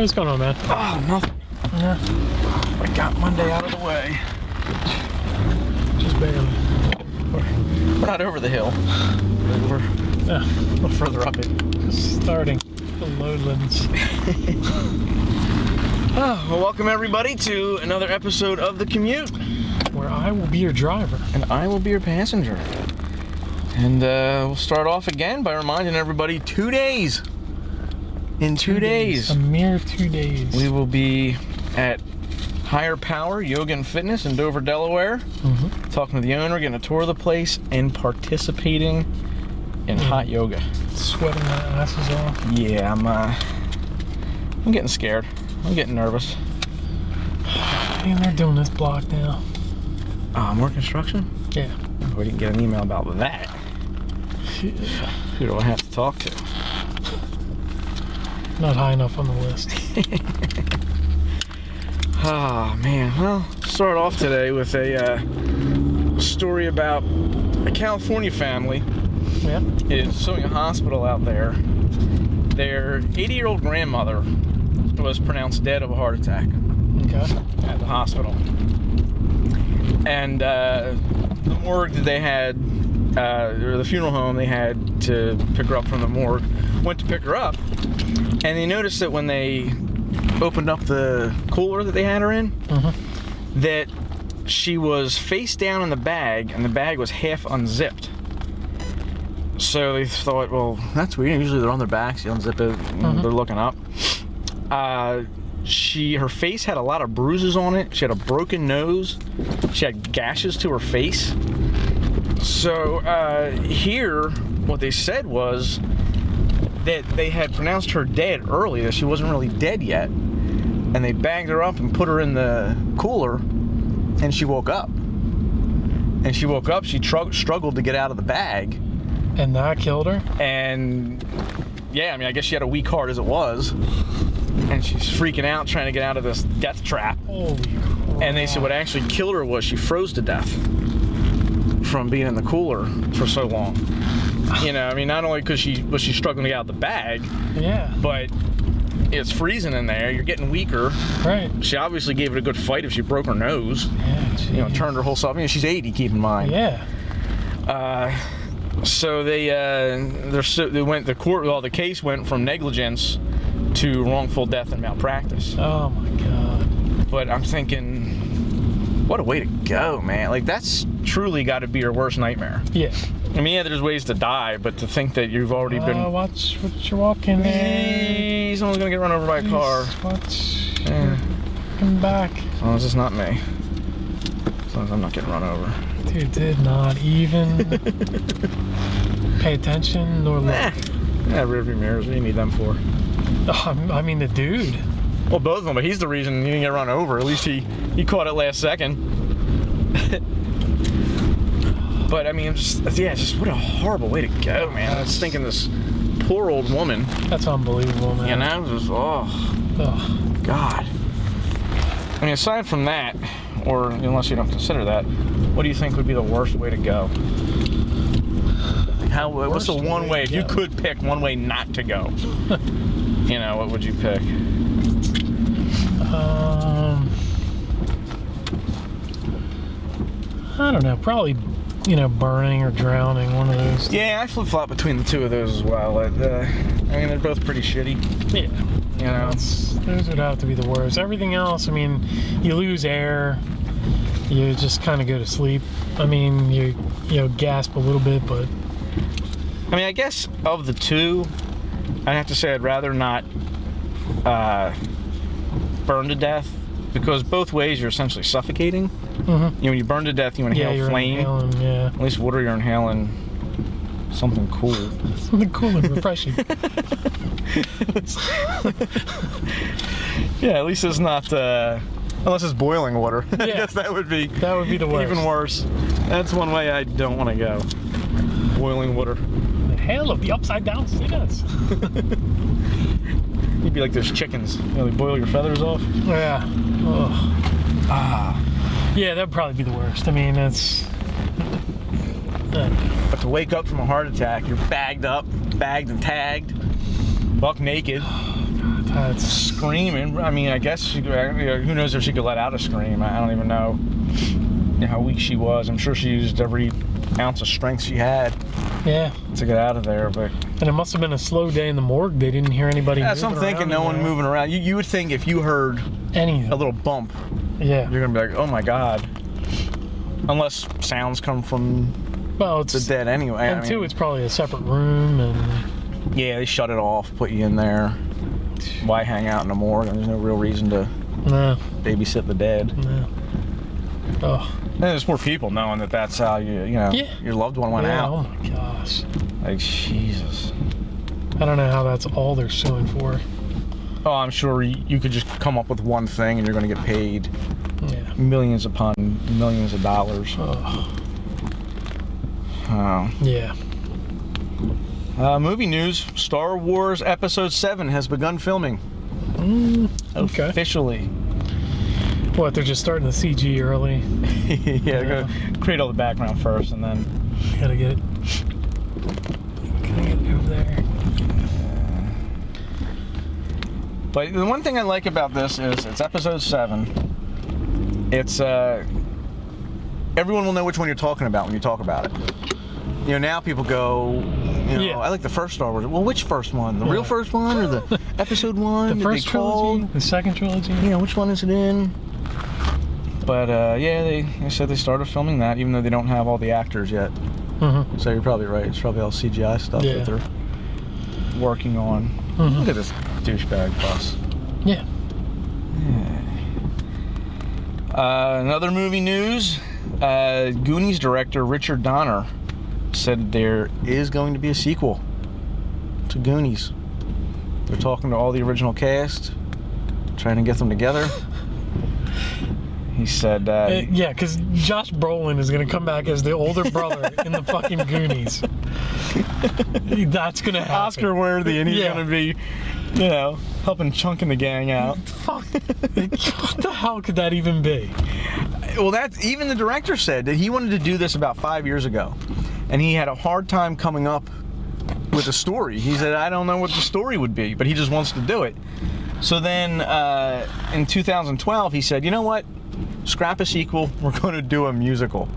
what's going on, man? Oh, nothing. Yeah. We got Monday out of the way. Just barely. We're not over the hill. We're Yeah. a little further up it. Just starting the lowlands. Oh, well, welcome everybody to another episode of The Commute. Where I will be your driver. And I will be your passenger. And we'll start off again by reminding everybody 2 days. In 2 days. A mere 2 days. We will be at Higher Power Yoga and Fitness in Dover, Delaware. Mm-hmm. Talking to the owner, getting a tour of the place, and participating in hot yoga. Sweating my asses off. Yeah, I'm getting scared. I'm getting nervous. Man, they're doing this block now. More construction? Yeah. We didn't get an email about that. Who do I have to talk to? Not high enough on the list. Oh, man. Well, start off today with a story about a California family. Yeah. Is suing a hospital out there. Their 80-year-old grandmother was pronounced dead of a heart attack. Okay. At the hospital. And the morgue that they had, or the funeral home they had to pick her up from the morgue, went to pick her up, and they noticed that when they opened up the cooler that they had her in, that she was face down in the bag, and the bag was half unzipped. So they thought, well, that's weird. Usually they're on their backs, you unzip it, they're looking up. Her face had a lot of bruises on it. She had a broken nose. She had gashes to her face. So here, what they said was that they had pronounced her dead early, that she wasn't really dead yet. And they bagged her up and put her in the cooler, and she woke up. And she woke up, she struggled to get out of the bag. And that killed her? And yeah, I mean, I guess she had a weak heart as it was. And she's freaking out trying to get out of this death trap. Holy crap. And they said what actually killed her was she froze to death from being in the cooler for so long. You know, I mean, not only because she was struggling to get out of the bag, yeah, but it's freezing in there. You're getting weaker. Right. She obviously gave it a good fight if she broke her nose. Yeah, geez. You know, turned her whole self. I mean, she's 80, keep in mind. Yeah. So the case went from negligence to wrongful death and malpractice. Oh my God. But I'm thinking, what a way to go, man. Like, that's truly got to be your worst nightmare. Yeah. I mean, yeah, there's ways to die, but to think that you've already been... Watch what you're walking there. Someone's going to get run over by a car. Watch. Yeah. Come back. As long as it's not me. As long as I'm not getting run over. Dude did not even pay attention nor look. Yeah, rearview mirrors, what do you need them for? I mean, the dude. Well, both of them, but he's the reason he didn't get run over. At least he caught it last second. But I mean, just what a horrible way to go, man. I was thinking this poor old woman. That's unbelievable, man. You know, just, God. I mean, aside from that, or unless you don't consider that, what do you think would be the worst way to go? What's the one way, if you could pick one way not to go? You know, what would you pick? I don't know. Probably, burning or drowning. One of those. Yeah, I flip-flop between the two of those as well. I mean, they're both pretty shitty. Yeah. You know? Those would have to be the worst. Everything else, I mean, you lose air. You just kind of go to sleep. I mean, you gasp a little bit, but... I mean, I guess of the two, I'd have to say I'd rather not burn to death, because both ways you're essentially suffocating. When you burn to death, you inhale flame. Inhaling, yeah. At least water, you're inhaling something cool. Something cool and refreshing. Yeah, at least it's not, unless it's boiling water. Yeah. I guess that would be the worst. Even worse. That's one way I don't want to go. Boiling water. The hell of the upside down stairs. You'd be like those chickens. They boil your feathers off. Yeah. Ugh. Yeah, that'd probably be the worst. I mean, it's... But to wake up from a heart attack, you're bagged and tagged, buck naked. Oh, God, That's screaming. I mean, I guess who knows if she could let out a scream. I don't even know how weak she was. I'm sure she used every ounce of strength she had to get out of there. But and it must have been a slow day in the morgue. They didn't hear anybody moving that's what I'm thinking. No one moving around. You would think if you heard anything, a little bump, you're gonna be like, oh my god. Unless sounds come from the dead anyway. And two, it's probably a separate room, and yeah, they shut it off, put you in there. Why hang out in the morgue? There's no real reason to babysit the dead. No. Oh. And there's more people knowing that that's how your loved one went out. Oh my gosh. Like, Jesus. I don't know how that's all they're suing for. Oh, I'm sure you could just come up with one thing and you're going to get paid millions upon millions of dollars. Oh. Oh. Yeah. Movie news. Star Wars Episode 7 has begun filming. Okay. Officially. What, they're just starting the CG early? Yeah, go create all the background first and then... Gotta get it over there. But the one thing I like about this is it's Episode 7. It's, everyone will know which one you're talking about when you talk about it. You know, now people go, I like the first Star Wars. Well, which first one? The real first one or the Episode 1? The first trilogy? The second trilogy? Yeah, which one is it in? But, they said they started filming that, even though they don't have all the actors yet. Mm-hmm. So you're probably right. It's probably all CGI stuff that they're working on. Mm-hmm. Look at this douchebag bus. Yeah. Another movie news. Goonies director Richard Donner said there is going to be a sequel to Goonies. They're talking to all the original cast, trying to get them together. He said... because Josh Brolin is going to come back as the older brother in the fucking Goonies. That's going to happen. Oscar worthy, and he's going to be, helping chunking the gang out. Fuck. What the hell could that even be? Well, even the director said that he wanted to do this about 5 years ago, and he had a hard time coming up with a story. He said, I don't know what the story would be, but he just wants to do it. So then in 2012, he said, you know what? Scrap a sequel, we're going to do a musical.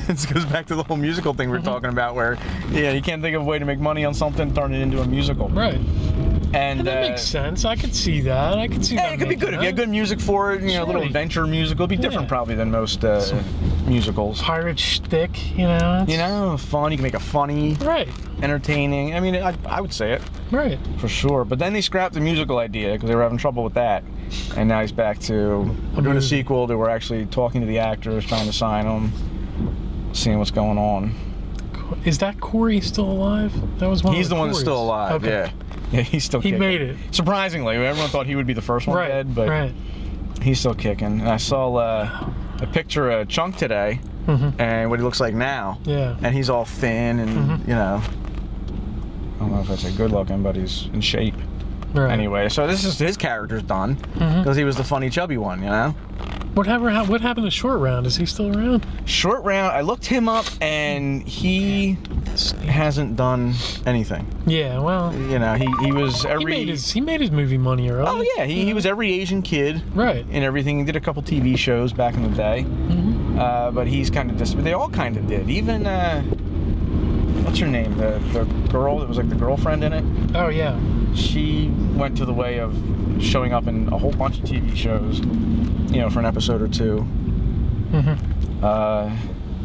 This goes back to the whole musical thing we're talking about where, you can't think of a way to make money on something, turn it into a musical. Right. And that makes sense. I could see that. It could be good. If you had good music for it, a little adventure musical, it'd be different probably than most musicals. Pirate shtick, fun. You can make it funny. Right. Entertaining. I mean, I would say it. Right. For sure. But then they scrapped the musical idea because they were having trouble with that. And now he's back to, we're doing a sequel. They were actually talking to the actors, trying to sign them, seeing what's going on. Is that Corey still alive? That was one. He's the one that's still alive. Okay. Yeah. Yeah, he's still kicking. He made it. Surprisingly, everyone thought he would be the first one dead, but he's still kicking. And I saw a picture of Chunk today, and what he looks like now. Yeah. And he's all thin, and I don't know if that's a good looking, but he's in shape. Right. Anyway, so his character's done because he was the funny chubby one, What happened to Short Round? Is he still around? Short Round, I looked him up, and he hasn't done anything. Yeah, well, he was every. He made his movie money early. Oh yeah, he was every Asian kid. Right. And everything. He did a couple TV shows back in the day. But he's kind of distant. They all kind of did. Even what's her name? The girl that was like the girlfriend in it. Oh yeah. She went to the way of showing up in a whole bunch of TV shows, for an episode or two.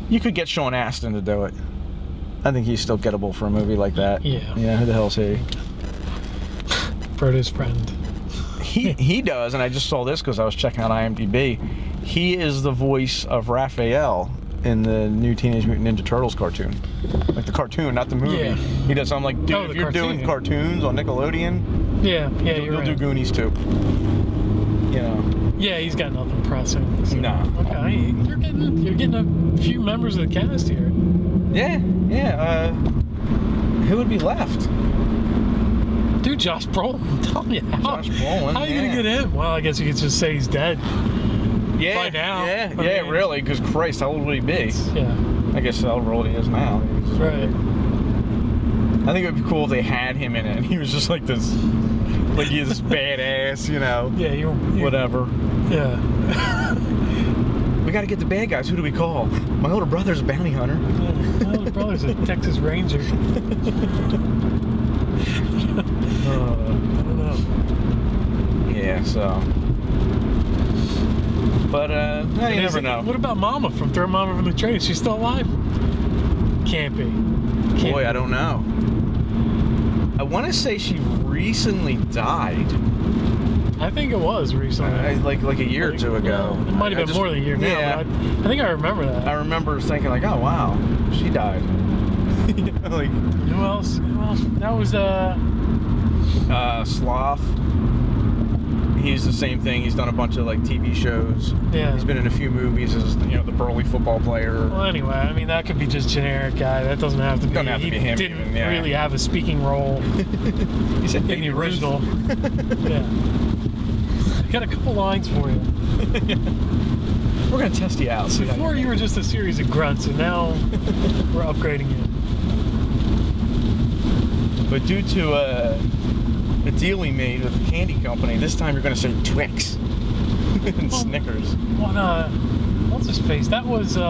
You could get Sean Astin to do it. I think he's still gettable for a movie like that. Yeah. Who the hell's he? Frodo's friend. He does, and I just saw this because I was checking out IMDb. He is the voice of Raphael in the new Teenage Mutant Ninja Turtles cartoon. Like the cartoon, not the movie. Yeah. He does. I'm like, dude, if you're doing cartoons on Nickelodeon, you'll do Goonies too. Yeah, he's got nothing pressing. So. No. Okay, you're getting a few members of the cast here. Yeah. Who would be left? Dude, Josh Brolin. I'm telling you. Josh Brolin. How are you gonna get him? Well, I guess you could just say he's dead. Yeah. By now. Yeah, really, because Christ, how old would he be? Yeah. I guess how old he is now. Right. I think it would be cool if they had him in it and he was just like this Like you're this badass, you know. Yeah, you whatever. Yeah. We got to get the bad guys. Who do we call? My older brother's a bounty hunter. Yeah, my older brother's a Texas Ranger. I don't know. Yeah, so. But, you never know. What about Mama from Throw Mama from the Train? Is she still alive? Can't be. Boy, I don't know. I want to say she recently died. I think it was recently. Like a year or two ago. It might have been more than a year now. Yeah. But I think I remember that. I remember thinking like, oh wow, she died. You know, like who else? That was Sloth. He's the same thing. He's done a bunch of like TV shows. Yeah. He's been in a few movies as the burly football player. Well, anyway, I mean that could be just generic guy. That doesn't have to be. Doesn't have to be him. He didn't even, yeah. really have a speaking role. He said in the original. Yeah. I got a couple lines for you. We're gonna test you out. So before you were just a series of grunts, and now we're upgrading you. But due to a deal we made with the candy company, this time you're gonna say Twix and Snickers. What's his face? That was the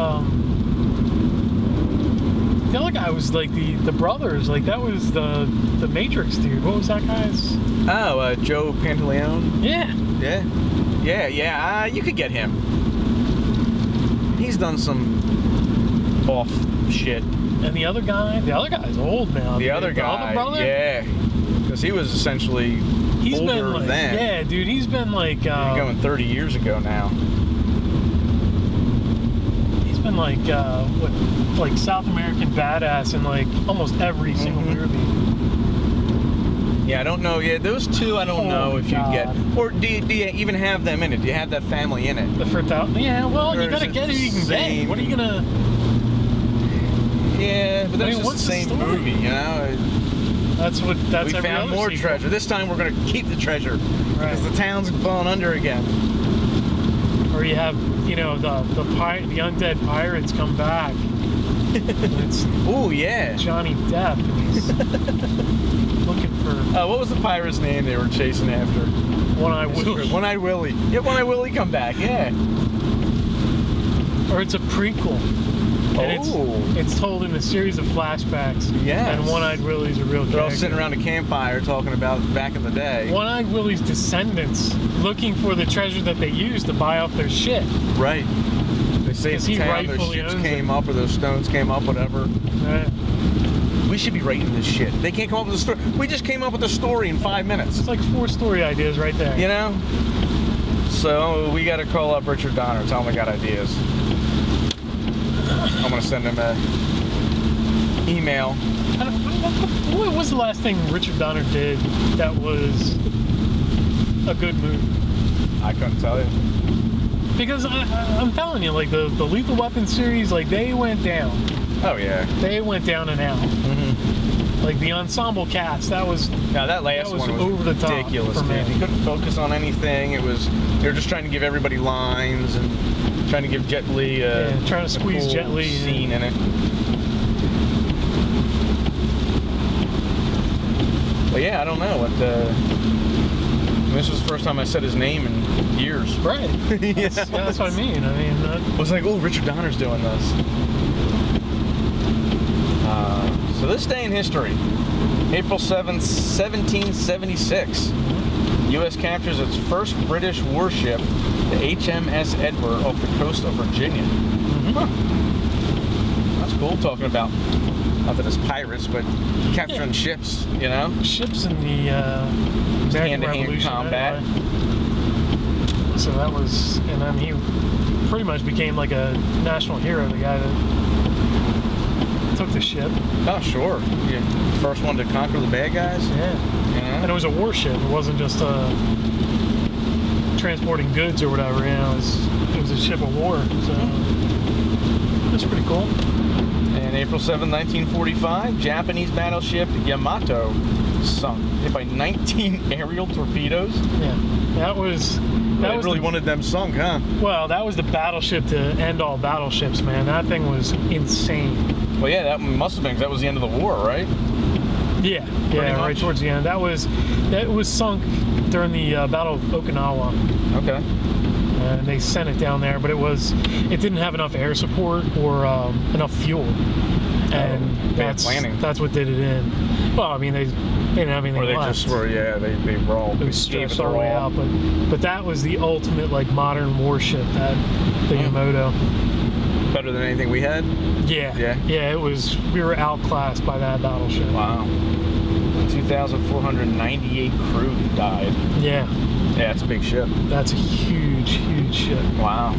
other guy was like the brothers. Like that was the Matrix dude. What was that guy's? Oh, Joe Pantaleone. Yeah. You could get him. He's done some off shit. And the other guy's old now. The other brother? Yeah. Because he was essentially older then. Yeah, dude, he's been like... going 30 years ago now. He's been like, like South American badass in like almost every single movie. Yeah, I don't know. Yeah, those two, I don't know if you get... Or do you even have them in it? Do you have that family in it? The Fertal... Yeah, well, you gotta get who you can get. What are you gonna... Yeah, but that's just the same movie, you know? That's we found more treasure. This time we're going to keep the treasure. Right. Because the town's falling under again. Or you have, the undead pirates come back. Oh, yeah. Johnny Depp. He's looking for... what was the pirate's name they were chasing after? One-Eyed Willie. One-Eyed Willie. Yeah, One-Eyed Willie come back, yeah. Or it's a prequel. And it's told in a series of flashbacks. Yes. And One-Eyed Willie's a real character. They're all sitting around a campfire talking about back in the day. One-Eyed Willie's descendants looking for the treasure that they used to buy off their shit. Right. They say the town, their ships came up or those stones came up, whatever. Right. We should be writing this shit. They can't come up with a story. We just came up with a story in 5 minutes. It's like 4 story ideas right there. You know? So we got to call up Richard Donner, tell him I got ideas. I'm going to send him an email. What was the last thing Richard Donner did that was a good movie? I couldn't tell you. Because I'm telling you, like the Lethal Weapon series, like they went down. Oh yeah. They went down and out. Mm-hmm. Like the ensemble cast, that was that last one was over the top ridiculous. For me. He couldn't focus on anything. They were just trying to give everybody lines and trying to give Jet Li trying to squeeze cool Jet Li scene in it. But yeah, I don't know what. This was the first time I said his name in years. Right. That's what I mean. I was like, oh, Richard Donner's doing this. So this day in history, April 7th, 1776. U.S. captures its first British warship, the HMS Edward, off the coast of Virginia. Huh. That's cool, talking about, not that it's pirates, but capturing ships, you know? Ships in the hand-to-hand combat. Anyway. So that was, and then he pretty much became like a national hero, the guy that took the ship. Oh, sure. Yeah. First one to conquer the bad guys? Yeah. And it was a warship. It wasn't just transporting goods or whatever, you know. It was a ship of war. So that's pretty cool. And April 7, 1945, Japanese battleship Yamato sunk, hit by 19 aerial torpedoes. Yeah. That was really wanted them sunk, huh? Well, that was the battleship to end all battleships, man. That thing was insane. Well, yeah, that must have been, because that was the end of the war, right? Yeah, much? right towards the end. That was sunk during the Battle of Okinawa. Okay. And they sent it down there, but it didn't have enough air support or enough fuel, and that's what did it in. Well, I mean they didn't have anything left. Or they just were, they rolled. It was stretched all the way out, but that was the ultimate like modern warship, that the Yamato. Better than anything we had? Yeah. It was. We were outclassed by that battleship. Wow. 2,498 crew died. Yeah. Yeah, it's a big ship. That's a huge ship. Wow.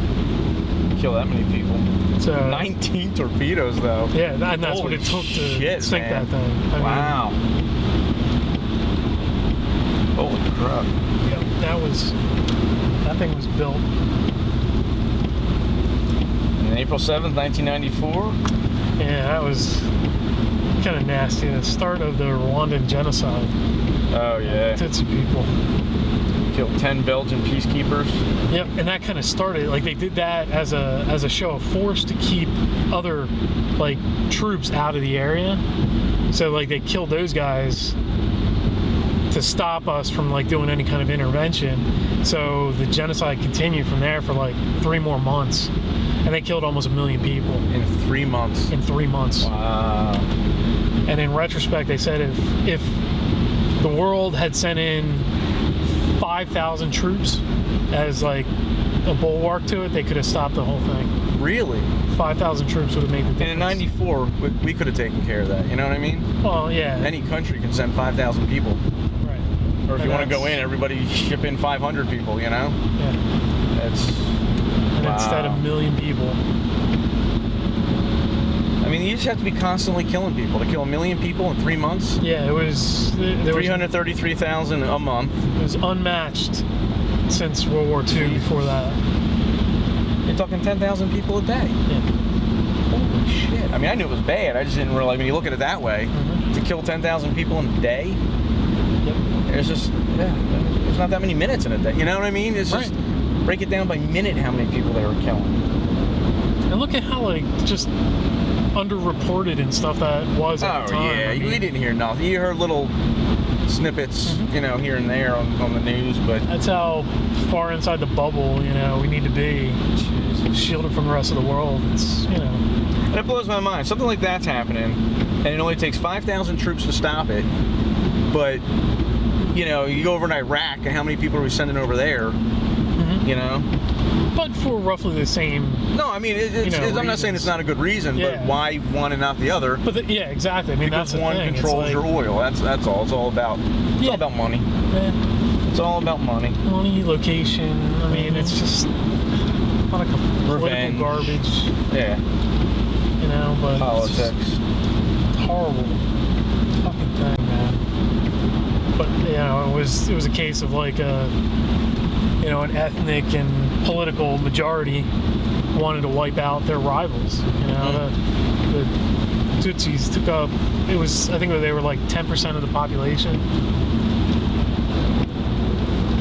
Kill that many people. So 19 torpedoes, though. Yeah, and that's what it took to sink that thing. Wow. Holy crap. Yeah, that thing was built. And April 7th, 1994. Yeah, that was kind of nasty. The start of the Rwandan genocide. Oh, yeah. Tits of people. Killed 10 Belgian peacekeepers. Yep, and that kind of started, like they did that as a show of force to keep other like troops out of the area. So like they killed those guys to stop us from like doing any kind of intervention. So the genocide continued from there for like 3 more months. And they killed almost 1 million people. In 3 months? In 3 months. Wow. And in retrospect, they said if the world had sent in 5,000 troops as like a bulwark to it, they could have stopped the whole thing. Really? 5,000 troops would have made the difference. And in 94, we could have taken care of that. You know what I mean? Well, yeah. Any country can send 5,000 people. Right. Or if you want to go in, everybody ship in 500 people, you know? Yeah. Wow. Instead of 1 million people. I mean, you just have to be constantly killing people. To kill 1 million people in 3 months? Yeah, it was... 333,000 a month. It was unmatched since World War II before that. You're talking 10,000 people a day. Yeah. Holy shit. I mean, I knew it was bad. I just didn't realize, when you look at it that way, to kill 10,000 people in a day, there's just, there's not that many minutes in a day. You know what I mean? It's just, break it down by minute how many people they were killing. And look at how, like, just underreported and stuff that was at the time. Yeah, I mean, we didn't hear nothing. You heard little snippets, you know, here and there on the news, but... That's how far inside the bubble, you know, we need to be. Shielded from the rest of the world. It's, you know... And it blows my mind. Something like that's happening, and it only takes 5,000 troops to stop it, but, you know, you go over in Iraq, and how many people are we sending over there, you know? But for roughly the same... No, I mean, I'm not saying it's not a good reason, but why one and not the other? But exactly. I mean, because that's the one thing. controls your oil. That's all. It's all about. It's all about money. Yeah. It's all about money. Money, location. I mean, it's just a lot of political garbage. Yeah. You know, but politics. It's horrible fucking thing, man. But you know, it was a case of like you know, an ethnic and political majority wanted to wipe out their rivals. You know, the Tutsis took up, I think they were like 10% of the population.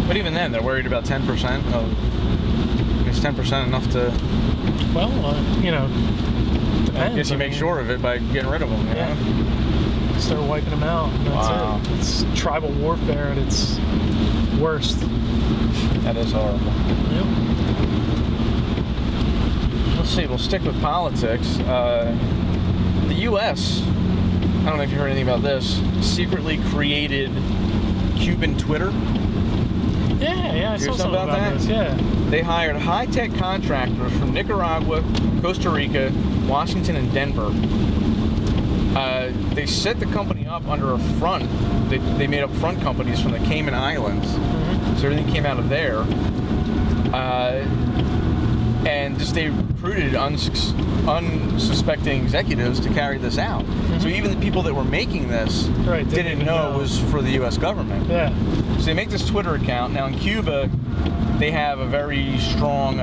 But even then, they're worried about 10% of, is 10% enough to... Well, you know, depends. I guess you make sure of it by getting rid of them, you know? Start wiping them out, and that's it. It's tribal warfare at its worst. That is horrible. Yep. Let's see, we'll stick with politics. The U.S., I don't know if you heard anything about this, secretly created Cuban Twitter. Yeah, I saw something about this. Yeah. They hired high-tech contractors from Nicaragua, Costa Rica, Washington, and Denver. They set the company up under a front. They made up front companies from the Cayman Islands. So everything came out of there. And just they recruited unsuspecting executives to carry this out. So even the people that were making this didn't know it was for the U.S. government. Yeah. So they make this Twitter account. Now in Cuba, they have a very strong,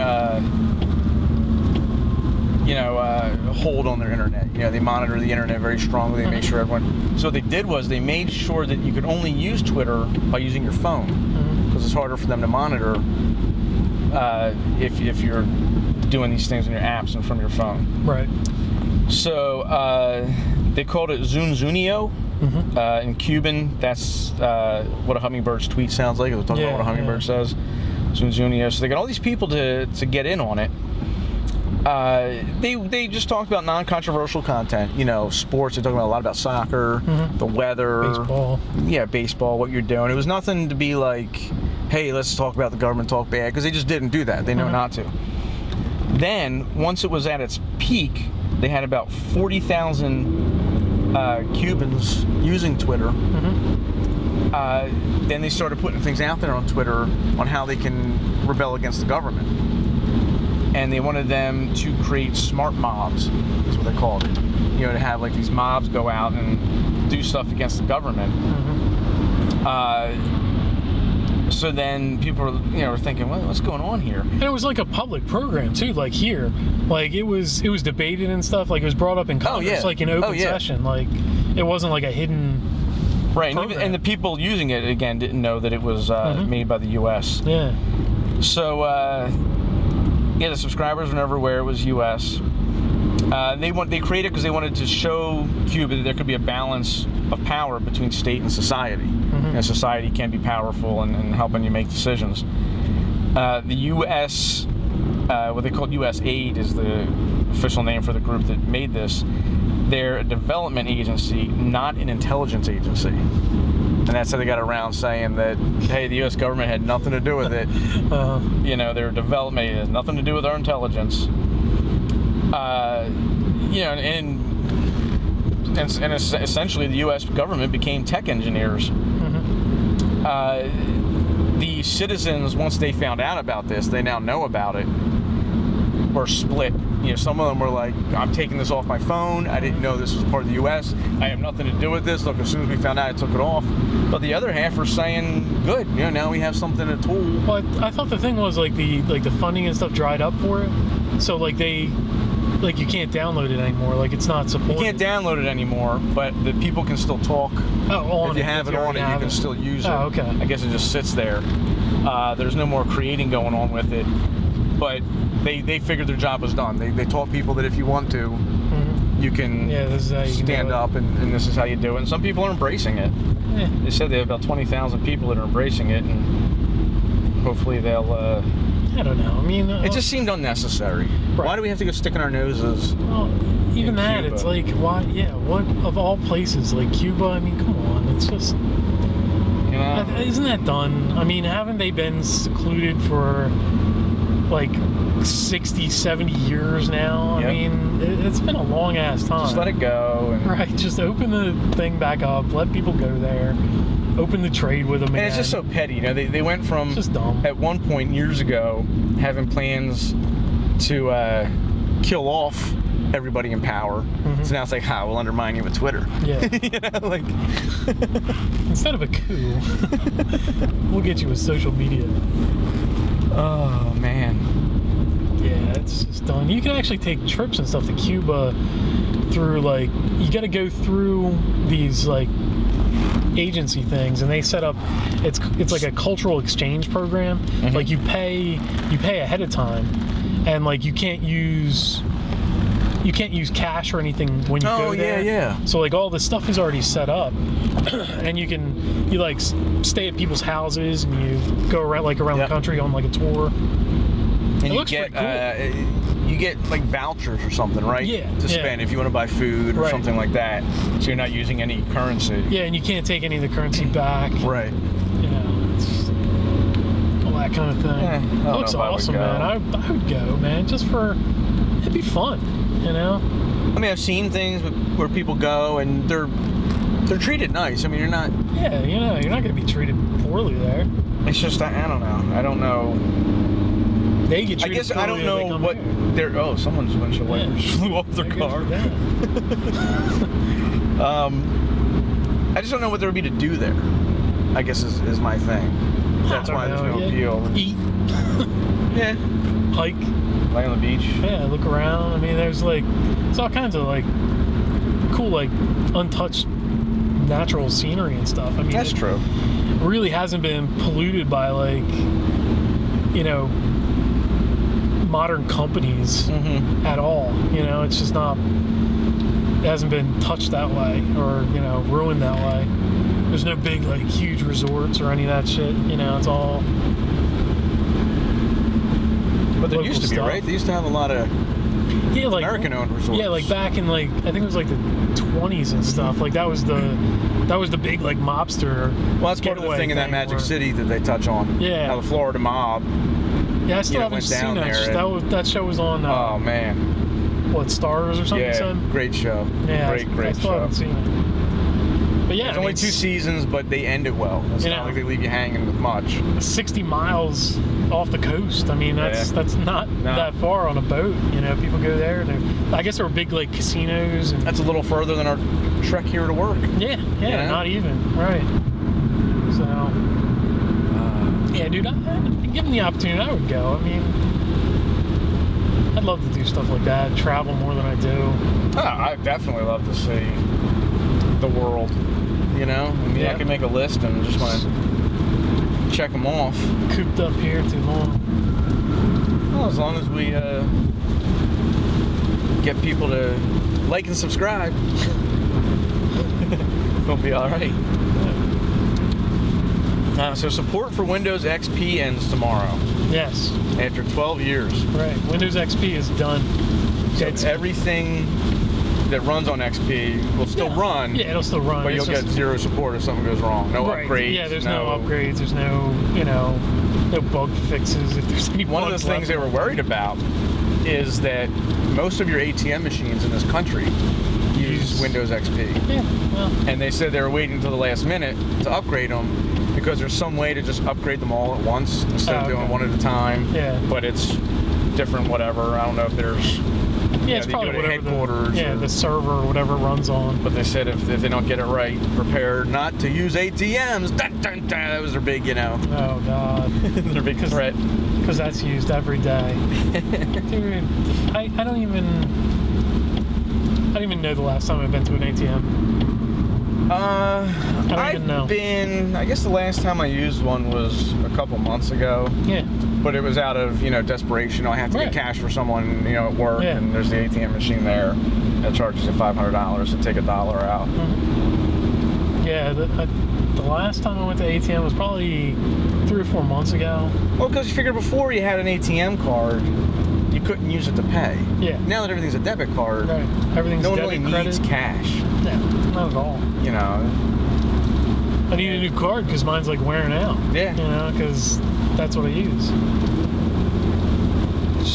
hold on their internet. You know, they monitor the internet very strongly. They make sure everyone. So what they did was they made sure that you could only use Twitter by using your phone, because it's harder for them to monitor if you're doing these things on your apps and from your phone. Right. So they called it Zunzunio, In Cuban, that's what a hummingbird's tweet sounds like. It was talking about what a hummingbird says. Zunzunio. So they got all these people to get in on it. They just talked about non-controversial content. You know, sports. They talked about a lot about soccer, the weather, baseball. Yeah, baseball. What you're doing. It was nothing to be like, hey, let's talk about the government, talk bad, because they just didn't do that. They know not to. Then once it was at its peak, they had about 40,000 Cubans using Twitter. Then they started putting things out there on Twitter on how they can rebel against the government. And they wanted them to create smart mobs, is what they called it. You know, to have like these mobs go out and do stuff against the government. So then people were thinking, well, what's going on here? And it was like a public program too, like here. Like it was debated and stuff, like it was brought up in Congress, like in open session. Like it wasn't like a hidden right, and the people using it, again, didn't know that it was made by the U.S. Yeah. So, the subscribers were never aware it was U.S. They created it because they wanted to show Cuba that there could be a balance of power between state and society. And society can be powerful in helping you make decisions. The U.S., what they call U.S. aid is the official name for the group that made this. They're a development agency, not an intelligence agency. And that's how they got around saying that, hey, the U.S. government had nothing to do with it. Their development has nothing to do with our intelligence. And essentially the U.S. government became tech engineers. The citizens, once they found out about this, they now know about it, were split. Some of them were like, I'm taking this off my phone. I didn't know this was part of the U.S. I have nothing to do with this. Look, as soon as we found out, I took it off. But the other half were saying, good, now we have something, a tool. Well, I thought the thing was like the funding and stuff dried up for it. So like you can't download it anymore. Like it's not supported. You can't download it anymore, but the people can still talk. If you have it on it, you can still use it. Oh, okay. I guess it just sits there. There's no more creating going on with it. But they figured their job was done. They taught people that if you want to, you can this is how you stand up, and this is how you do it. And some people are embracing it. Yeah. They said they have about 20,000 people that are embracing it, and hopefully they'll... I don't know. I mean... it just seemed unnecessary. Right. Why do we have to go sticking our noses even that, Cuba? It's like, why... Yeah, what of all places? Like Cuba? I mean, come on. It's just... Isn't that done? I mean, haven't they been secluded for... like 60, 70 years now. Yep. I mean, it's been a long ass time. Just let it go. Right, just open the thing back up, let people go there, open the trade with them again. And it's just so petty. They went from, it's just dumb. At one point years ago, having plans to kill off everybody in power. So now it's like, we'll undermine you with Twitter. Yeah. Instead of a coup, we'll get you with social media. Oh, man. Yeah, it's just done. You can actually take trips and stuff to Cuba through, like, you got to go through these, like, agency things, and they set up, it's like a cultural exchange program. Like, you pay ahead of time, and, like, you can't use cash or anything when you go there. Yeah. So like all this stuff is already set up, and you like stay at people's houses, and you go around the country on like a tour. And it looks pretty cool. You get like vouchers or something, right? Yeah. To spend if you want to buy food or something like that. So you're not using any currency. Yeah, and you can't take any of the currency back. Right. It's all that kind of thing. Yeah, it looks awesome, man. I would go, man, just for it'd be fun. I mean, I've seen things where people go and they're treated nice. I mean, you're not... Yeah, you're not going to be treated poorly there. It's just, I don't know. They get treated poorly. I don't know what they're... Oh, someone's windshield wipers flew off their car. I just don't know what there would be to do there, I guess is my thing. That's why there's no appeal. Eat. Yeah. Hike. Lay on the beach. Yeah, look around. I mean, there's all kinds of like cool, like untouched natural scenery and stuff. I mean, that's true. Really hasn't been polluted by like, modern companies at all. It's just not. hasn't been touched that way or, you know, ruined that way. There's no big, like, huge resorts or any of that shit. You know, it's all. But there used to be, right? They used to have a lot of like American-owned resorts. Yeah, like back in like I think it was like the 20s and stuff. Like that was the big like mobster. Well, that's part of the thing in that Magic City that they touch on. Yeah. How the Florida mob. Yeah, I still haven't seen that. That show was on. Oh man. What, Stars or something? Yeah, great show. Yeah, great I still show. haven't seen it. But yeah, it's only 2 seasons, but they end it well. It's not like they leave you hanging with much. 60 miles off the coast. I mean, that's not that far on a boat. You know, people go there. And I guess there were big like casinos. And that's a little further than our trek here to work. Yeah, not even right. So, yeah, dude, given the opportunity, I would go. I mean, I'd love to do stuff like that, travel more than I do. Oh, I definitely love to see the world. You know, I mean, I can make a list and just want to check them off. Cooped up here too long. Well, as long as we get people to like and subscribe, we'll be all right. So support for Windows XP ends tomorrow. Yes. After 12 years. Right. Windows XP is done. So everything that runs on XP will still run. Yeah, it'll still run. But you'll get zero support if something goes wrong. No upgrades. Yeah, there's no upgrades. There's no, no bug fixes if there's any One of the things they were worried about is that most of your ATM machines in this country use Windows XP. Yeah, well. And they said they were waiting until the last minute to upgrade them because there's some way to just upgrade them all at once instead of doing one at a time. Yeah. But it's different, whatever. I don't know if there's... Yeah, it's probably whatever headquarters the server or whatever runs on. But they said if they don't get it right, prepare not to use ATMs. Dun, dun, dun. That was their big, Oh, God. Their big threat. Because that's used every day. Dude, I don't even know the last time I've been to an ATM. I don't even know. I guess the last time I used one was a couple months ago. Yeah. But it was out of, desperation. I have to get cash for someone, at work, and there's the ATM machine there that charges you $500 to take $1 out. Mm-hmm. Yeah, the last time I went to ATM was probably 3 or 4 months ago. Well, because you figured before you had an ATM card, you couldn't use it to pay. Yeah. Now that everything's a debit card, everything's no one debit, really needs cash. Yeah, not at all. I need a new card because mine's like wearing out. Yeah. Because that's what I use.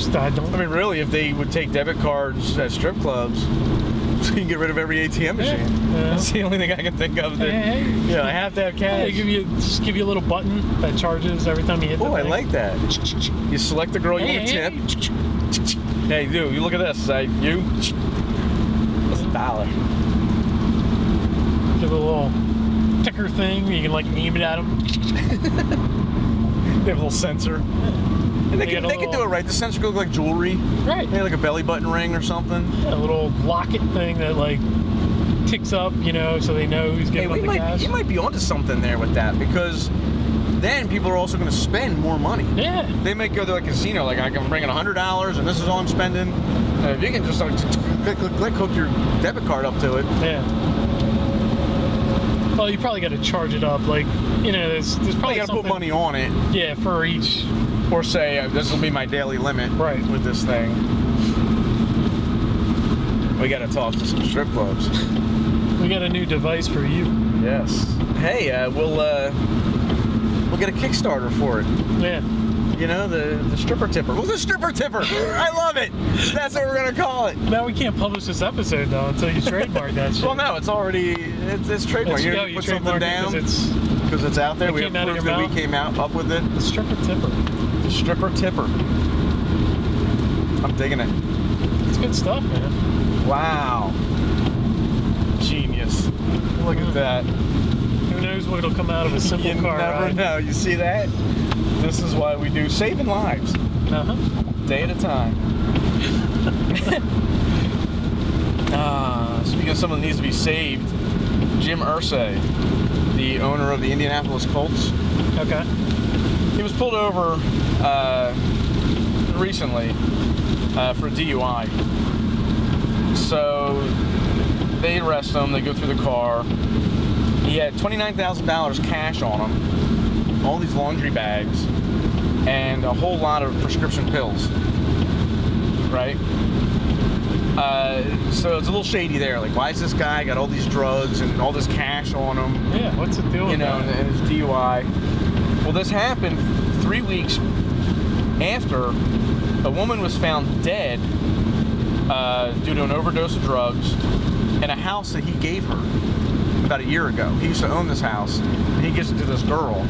Really, if they would take debit cards at strip clubs, so you can get rid of every ATM machine. Yeah. That's the only thing I can think of. That, I have to have cash. They give you a little button that charges every time you hit the thing. I like that. You select the girl you want to tip. Hey, dude, you look at this. That's $1. Give it a little ticker thing. You can aim it at them. They have a little sensor. And they can do it right. The sensor goes like jewelry. Right. Maybe like a belly button ring or something. Yeah, a little locket thing that ticks up, so they know who's getting the cash. You might be onto something there with that because then people are also going to spend more money. Yeah. They might go to a casino like I can bring in $100 and this is all I'm spending. If you can just click, hook your debit card up to it. Yeah. Well, you probably got to charge it up. There's probably you got to put money on it. Yeah, for each. Or say, this will be my daily limit with this thing. We got to talk to some strip clubs. We got a new device for you. Yes. Hey, we'll get a Kickstarter for it. Yeah. The stripper tipper. Well, the stripper tipper. I love it. That's what we're going to call it. Now we can't publish this episode, though, until you trademark that shit. Well, no, it's already, it's trademarked. You're going to put something down because it's out there. We have proof that we came up with it. The stripper tipper. The stripper tipper. I'm digging it. It's good stuff, man. Wow. Genius. Look at that. Who knows what'll come out of a simple car ride? You never know. You see that? This is why we do saving lives. Day at a time. Speaking of someone that needs to be saved, Jim Irsay, the owner of the Indianapolis Colts. Okay. He was pulled over recently for DUI. So they arrest him. They go through the car. He had $29,000 cash on him, all these laundry bags, and a whole lot of prescription pills. Right? So it's a little shady there. Like, why is this guy got all these drugs and all this cash on him? Yeah, what's the deal with that? And his DUI. Well, this happened 3 weeks after a woman was found dead due to an overdose of drugs in a house that he gave her about a year ago. He used to own this house, and he gives it to this girl.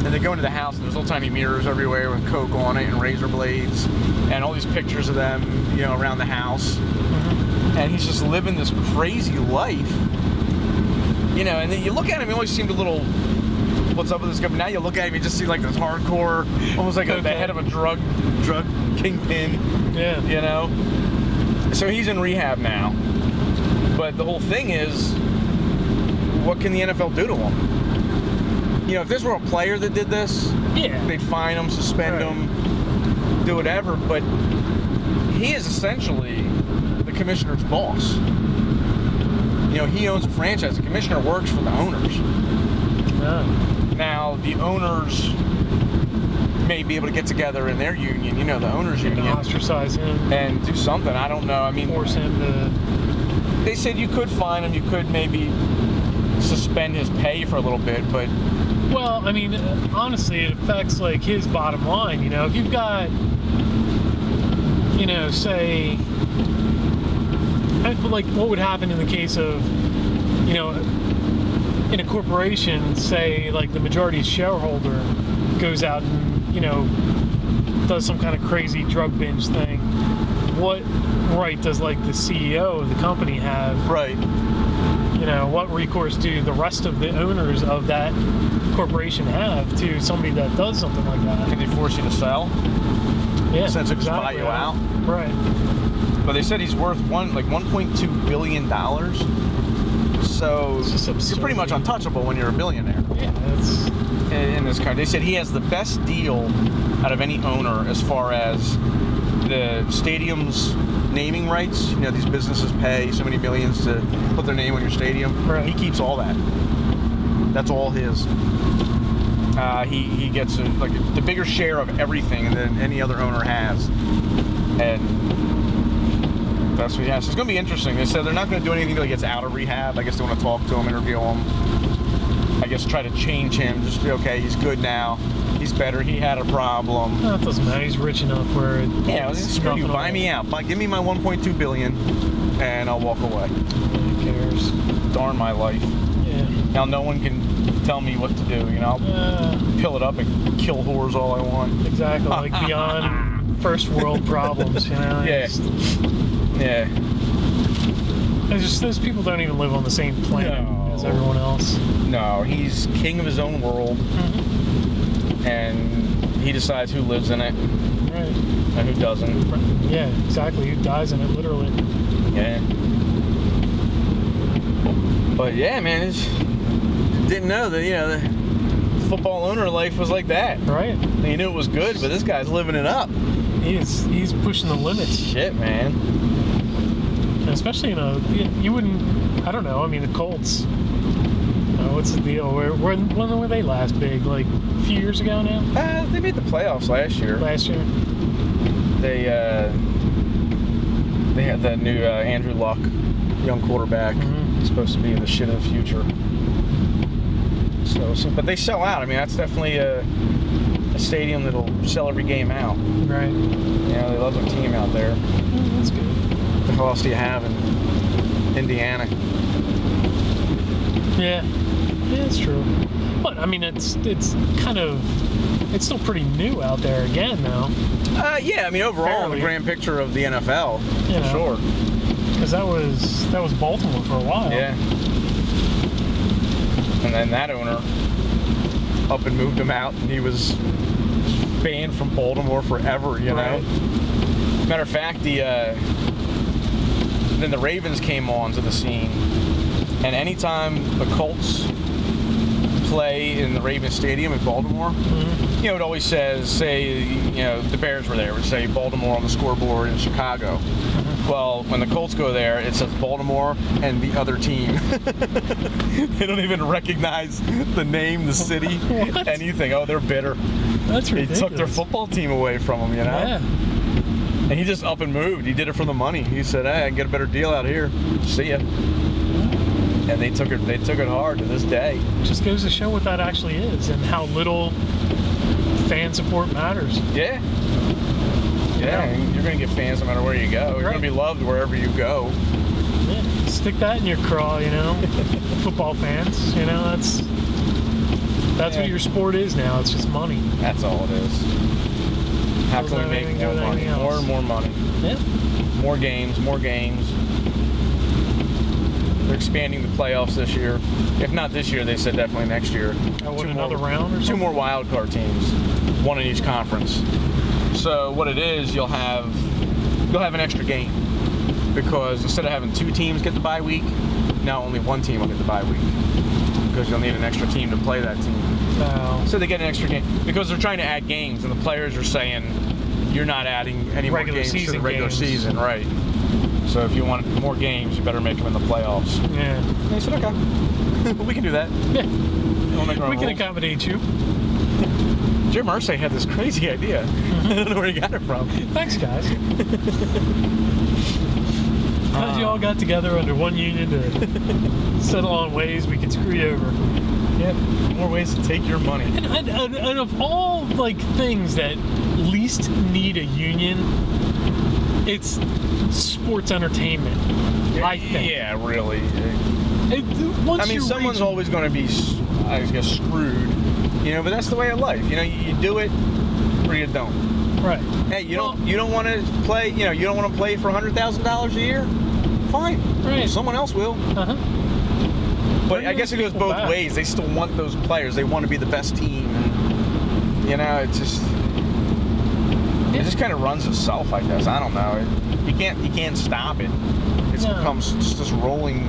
And they go into the house, and there's little tiny mirrors everywhere with coke on it and razor blades, and all these pictures of them, around the house. Mm-hmm. And he's just living this crazy life, and then you look at him, he always seemed a little, what's up with this guy? But now you look at him, you just see like this hardcore, almost like the head of a drug kingpin. Yeah. So he's in rehab now. But the whole thing is, what can the NFL do to him? If this were a player that did this, they'd fine him, suspend him, do whatever. But he is essentially the commissioner's boss. He owns a franchise. The commissioner works for the owners. Now, the owners may be able to get together in their union, the owners union. Ostracize him. And do something. I don't know. Force him to... They said you could fine him. You could maybe suspend his pay for a little bit, but... Well, honestly, it affects, like, his bottom line, If you've got, say... Like, what would happen in the case of, in a corporation, say, like, the majority shareholder goes out and, does some kind of crazy drug binge thing. What right does, like, the CEO of the company have? Right. What recourse do the rest of the owners of that corporation have to somebody that does something like that? Can they force you to sell? Yeah, since it just buy you out. Right. But they said he's worth $1.2 billion. So you're pretty much untouchable when you're a billionaire. Yeah, that's in this country. They said he has the best deal out of any owner as far as the stadium's naming rights. These businesses pay so many millions to put their name on your stadium. Right. He keeps all that. That's all his. He gets the bigger share of everything than any other owner has, and that's what he has. So it's going to be interesting. They said they're not going to do anything until he gets out of rehab. I guess they want to talk to him, interview him. I guess try to change him. Just okay, he's good now. He's better. He had a problem. No, it doesn't matter. He's rich enough where screw you. Buy me out. Give me my $1.2 billion, and I'll walk away. Who cares? Darn my life. Yeah. Now no one can tell me what to do. I'll pill it up and kill whores all I want. Exactly. Like beyond first world problems. Yeah. Yeah. It's just those people don't even live on the same planet as everyone else. No, he's king of his own world. Mm-hmm. And he decides who lives in it. Right. And who doesn't. Yeah, exactly. Who dies in it, literally. Yeah. But yeah, man, didn't know that, the football owner life was like that. Right. You knew it was good, but this guy's living it up. He's pushing the limits. Shit, man. And especially, you wouldn't, I don't know, the Colts. What's the deal? When were they last big? Like a few years ago now? They made the playoffs last year. They had that new Andrew Luck, young quarterback. Mm-hmm. He's supposed to be the shit of the future. So, but they sell out. That's definitely a stadium that'll sell every game out. Right. They love their team out there. That's good. What the hell else do you have in Indiana? Yeah, it's true. But it's still pretty new out there again now. Yeah, overall, in the grand picture of the NFL, for sure. Because that was Baltimore for a while. Yeah. And then that owner up and moved him out, and he was banned from Baltimore forever. Right. Matter of fact, then the Ravens came onto the scene, and anytime the Colts play in the Ravens Stadium in Baltimore, you know, it always says, say, you know, the Bears were there, it would say Baltimore on the scoreboard in Chicago. Well, when the Colts go there, it says Baltimore and the other team. They don't even recognize the name, the city, anything. Oh, they're bitter. That's ridiculous. They took their football team away from them, you know? Yeah. And he just up and moved. He did it for the money. He said, hey, I can get a better deal out here. See ya. And they took it hard to this day. Just goes to show what that actually is and how little fan support matters. Yeah. Yeah, and you're going to get fans no matter where you go. You're going to be loved wherever you go. Yeah. Stick that in your craw, you know. Football fans, you know, that's what your sport is now. It's just money. That's all it is. How can we make more money? More and more money. Yeah. More games, more games. They're expanding the playoffs this year. If not this year, they said definitely next year. Another round or something? 2 more wild card teams, 1 in each conference. So what it is, you'll have an extra game, because instead of having 2 teams get the bye week, now only 1 team will get the bye week, because you'll need an extra team to play that team. Wow. So they get an extra game because they're trying to add games, and the players are saying you're not adding any more games to the regular season, right? So if you want more games, you better make them in the playoffs. Yeah. And they said, okay, we can do that. Yeah. We'll make our We can rules. accommodate you. Jim Irsay had this crazy idea. I don't know where he got it from. Thanks, guys. Glad you all got together under one union to settle on ways we can screw you over. Yep. More ways to take your money. And of all like things that least need a union, it's sports entertainment. I think. Yeah, really. Once I mean, someone's reach, always going to be, I guess, screwed. You know, but that's the way of life. You know, you do it or you don't. right. Hey, you don't want to play. You know, you don't want to play for $100,000 a year. Fine. Right. Someone else will. Uh-huh. But I guess it goes both ways. They still want those players. They want to be the best team. And, you know, it just kind of runs itself, I guess. I don't know. You can't stop it. It becomes just this rolling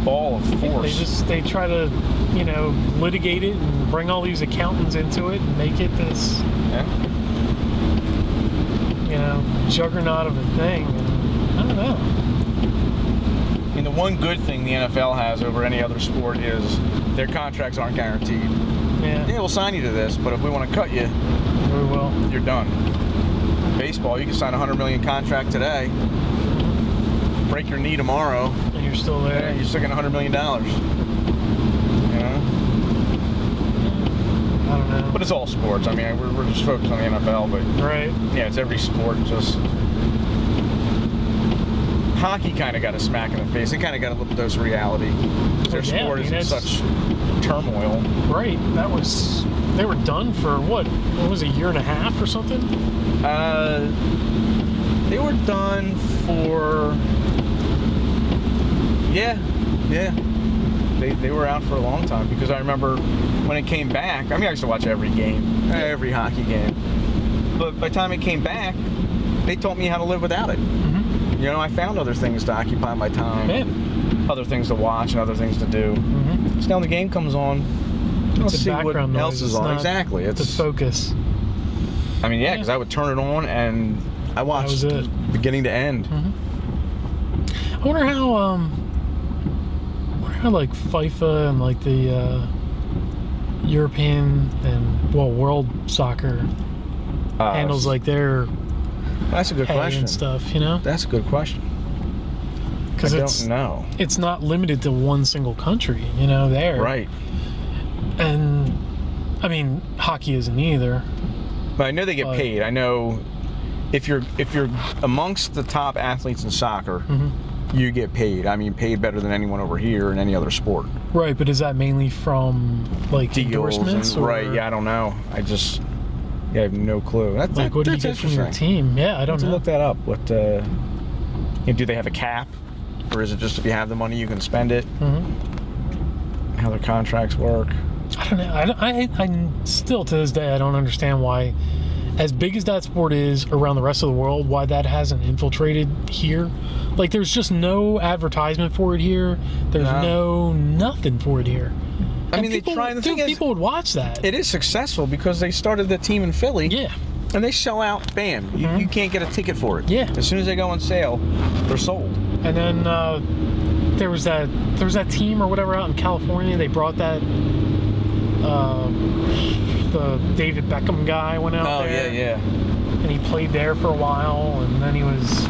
ball of force. They try to, you know, litigate it and bring all these accountants into it and make it this, you know, juggernaut of a thing. And I don't know. I mean, the one good thing the NFL has over any other sport is their contracts aren't guaranteed. Yeah, we'll sign you to this, but if we want to cut you, we will. You're done. Baseball, you can sign a $100 million contract today, break your knee tomorrow, and you're still there. You're still getting $100 million. You know? I don't know. But it's all sports. I mean, we're just focused on the NFL, but right. Yeah, it's every sport. Just hockey kind of got a smack in the face. It kind of got a little dose of reality. Their sport is in such turmoil. Right. They were done for what was it, a year and a half or something? They were done for yeah. They were out for a long time, because I remember when it came back. I mean, I used to watch every game, every hockey game. But by the time it came back, they taught me how to live without it. Mm-hmm. You know, I found other things to occupy my time, other things to watch, and other things to do. Mm-hmm. So now when the game comes on, let's see what else is on. Exactly, it's the focus. I mean, because I would turn it on and I watched beginning to end. Mm-hmm. I wonder how like FIFA and like the European and world soccer handles like their that's a good question and stuff. You know, that's a good question. Because I don't know. It's not limited to one single country. You know, there. Right. And I mean, hockey isn't either. But I know they get paid. I know if you're amongst the top athletes in soccer, you get paid. I mean, paid better than anyone over here in any other sport. Right, but is that mainly from like deals endorsements? Right. Yeah, I don't know. I have no clue. What do you get from your team? Yeah, I don't know. Look that up. What? Do they have a cap, or is it just if you have the money you can spend it? Mm-hmm. How their contracts work? I don't know. I still to this day I don't understand why, as big as that sport is around the rest of the world, why that hasn't infiltrated here. Like, there's just no advertisement for it here. There's no nothing for it here. I mean, people, they try. And the dude, thing is, people would watch that. it is successful because they started the team in Philly. Yeah. And they sell out. Bam! You can't get a ticket for it. Yeah. As soon as they go on sale, they're sold. And then there was that team or whatever out in California. They brought that the David Beckham guy went out there. Oh yeah. And he played there for a while, and then he was,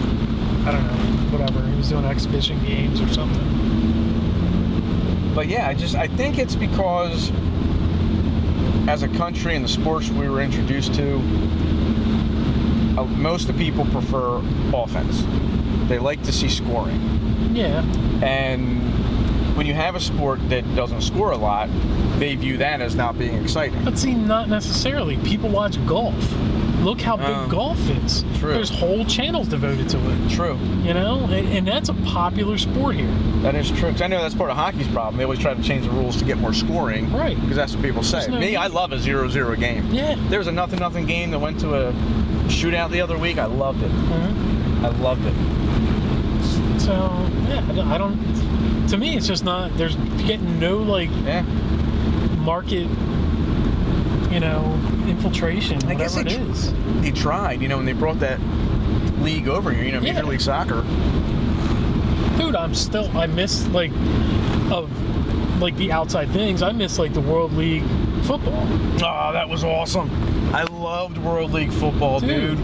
I don't know, whatever. He was doing exhibition games or something. But yeah, I think it's because as a country and the sports we were introduced to, most of the people prefer offense. They like to see scoring. Yeah. And when you have a sport that doesn't score a lot, they view that as not being exciting. But see, not necessarily. People watch golf. Look how big golf is. True. There's whole channels devoted to it. True. You know? And that's a popular sport here. That is true. Because I know that's part of hockey's problem. They always try to change the rules to get more scoring. Right. Because that's what people say. No Me, I love a 0-0 game. Yeah. There was a 0-0 game that went to a shootout the other week. I loved it. Mm-hmm. I loved it. So, yeah, I don't... To me, it's just not... There's getting no, like... Yeah. Market, you know, infiltration, I guess whatever it is. They tried, you know, when they brought that league over here, you know, Major League Soccer. Dude, I miss, like, of, like, the outside things. I miss, like, the World League football. Oh, that was awesome. I loved World League football, dude.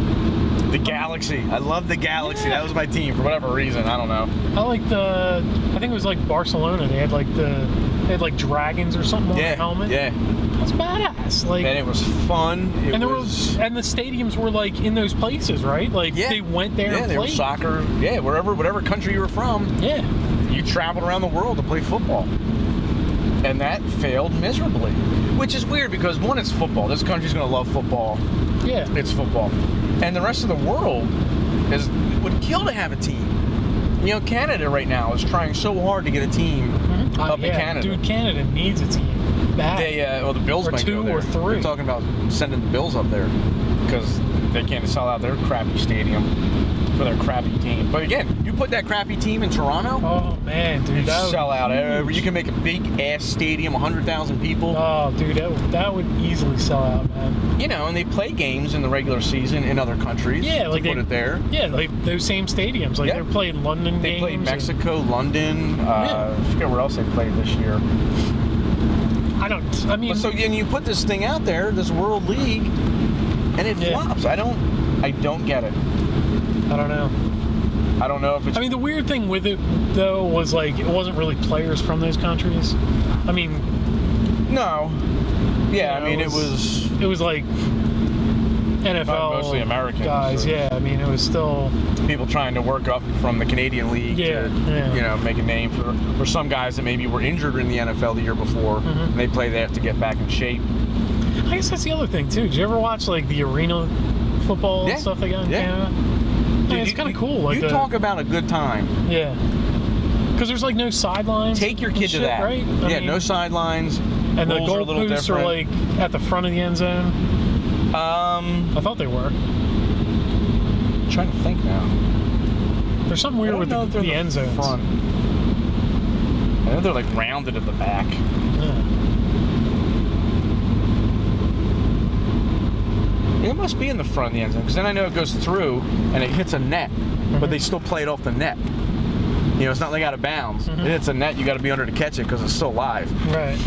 The Galaxy. I loved the Galaxy. Yeah. That was my team for whatever reason. I don't know. I liked I think it was, like, Barcelona. They had, like, dragons or something on the helmet. Yeah. That's badass. Like, And it was fun. And the stadiums were, like, in those places, right? Like, they went there and played. Yeah, they were soccer. Yeah, whatever country you were from. Yeah. You traveled around the world to play football. And that failed miserably. Which is weird because, one, it's football. This country's going to love football. Yeah. It's football. And the rest of the world would kill to have a team. You know, Canada right now is trying so hard to get a team up in Canada. Dude, Canada needs a team. Bad. The Bills or might two go there. or three. They're talking about sending the Bills up there because they can't sell out their crappy stadium for their crappy team. But again, you put that crappy team in Toronto. Oh man, dude, you sell out. You can make a big ass stadium, 100,000 people. Oh, dude, that would easily sell out, man. You know, and they play games in the regular season in other countries. Yeah, like put it there. Yeah, like those same stadiums. Like they're playing London games. They played Mexico, London. I forget where else they played this year. I mean, so and you put this thing out there, this World League, and it flops. I don't get it. I don't know. I don't know if it's... I mean, the weird thing with it, though, was, like, it wasn't really players from those countries. I mean... No. Yeah, you know, I mean, it was like NFL... Mostly Americans. Guys, yeah. I mean, it was still... People trying to work up from the Canadian League to, you know, make a name for some guys that maybe were injured in the NFL the year before, and they play there to get back in shape. I guess that's the other thing, too. Did you ever watch, like, the arena football and stuff they got in Canada? Dude, it's kind of cool. Like you talk about a good time. Yeah. Because there's, like, no sidelines. Take your kid to that. Right? I mean, no sidelines. And the goalposts are, like, at the front of the end zone. I thought they were. I'm trying to think now. There's something weird with the end zones. Front. I know they're, like, rounded at the back. Yeah. It must be in the front of the end zone, because then I know it goes through and it hits a net, but they still play it off the net. You know, it's not like out of bounds. It hits a net, you got to be under to catch it because it's still live. Right.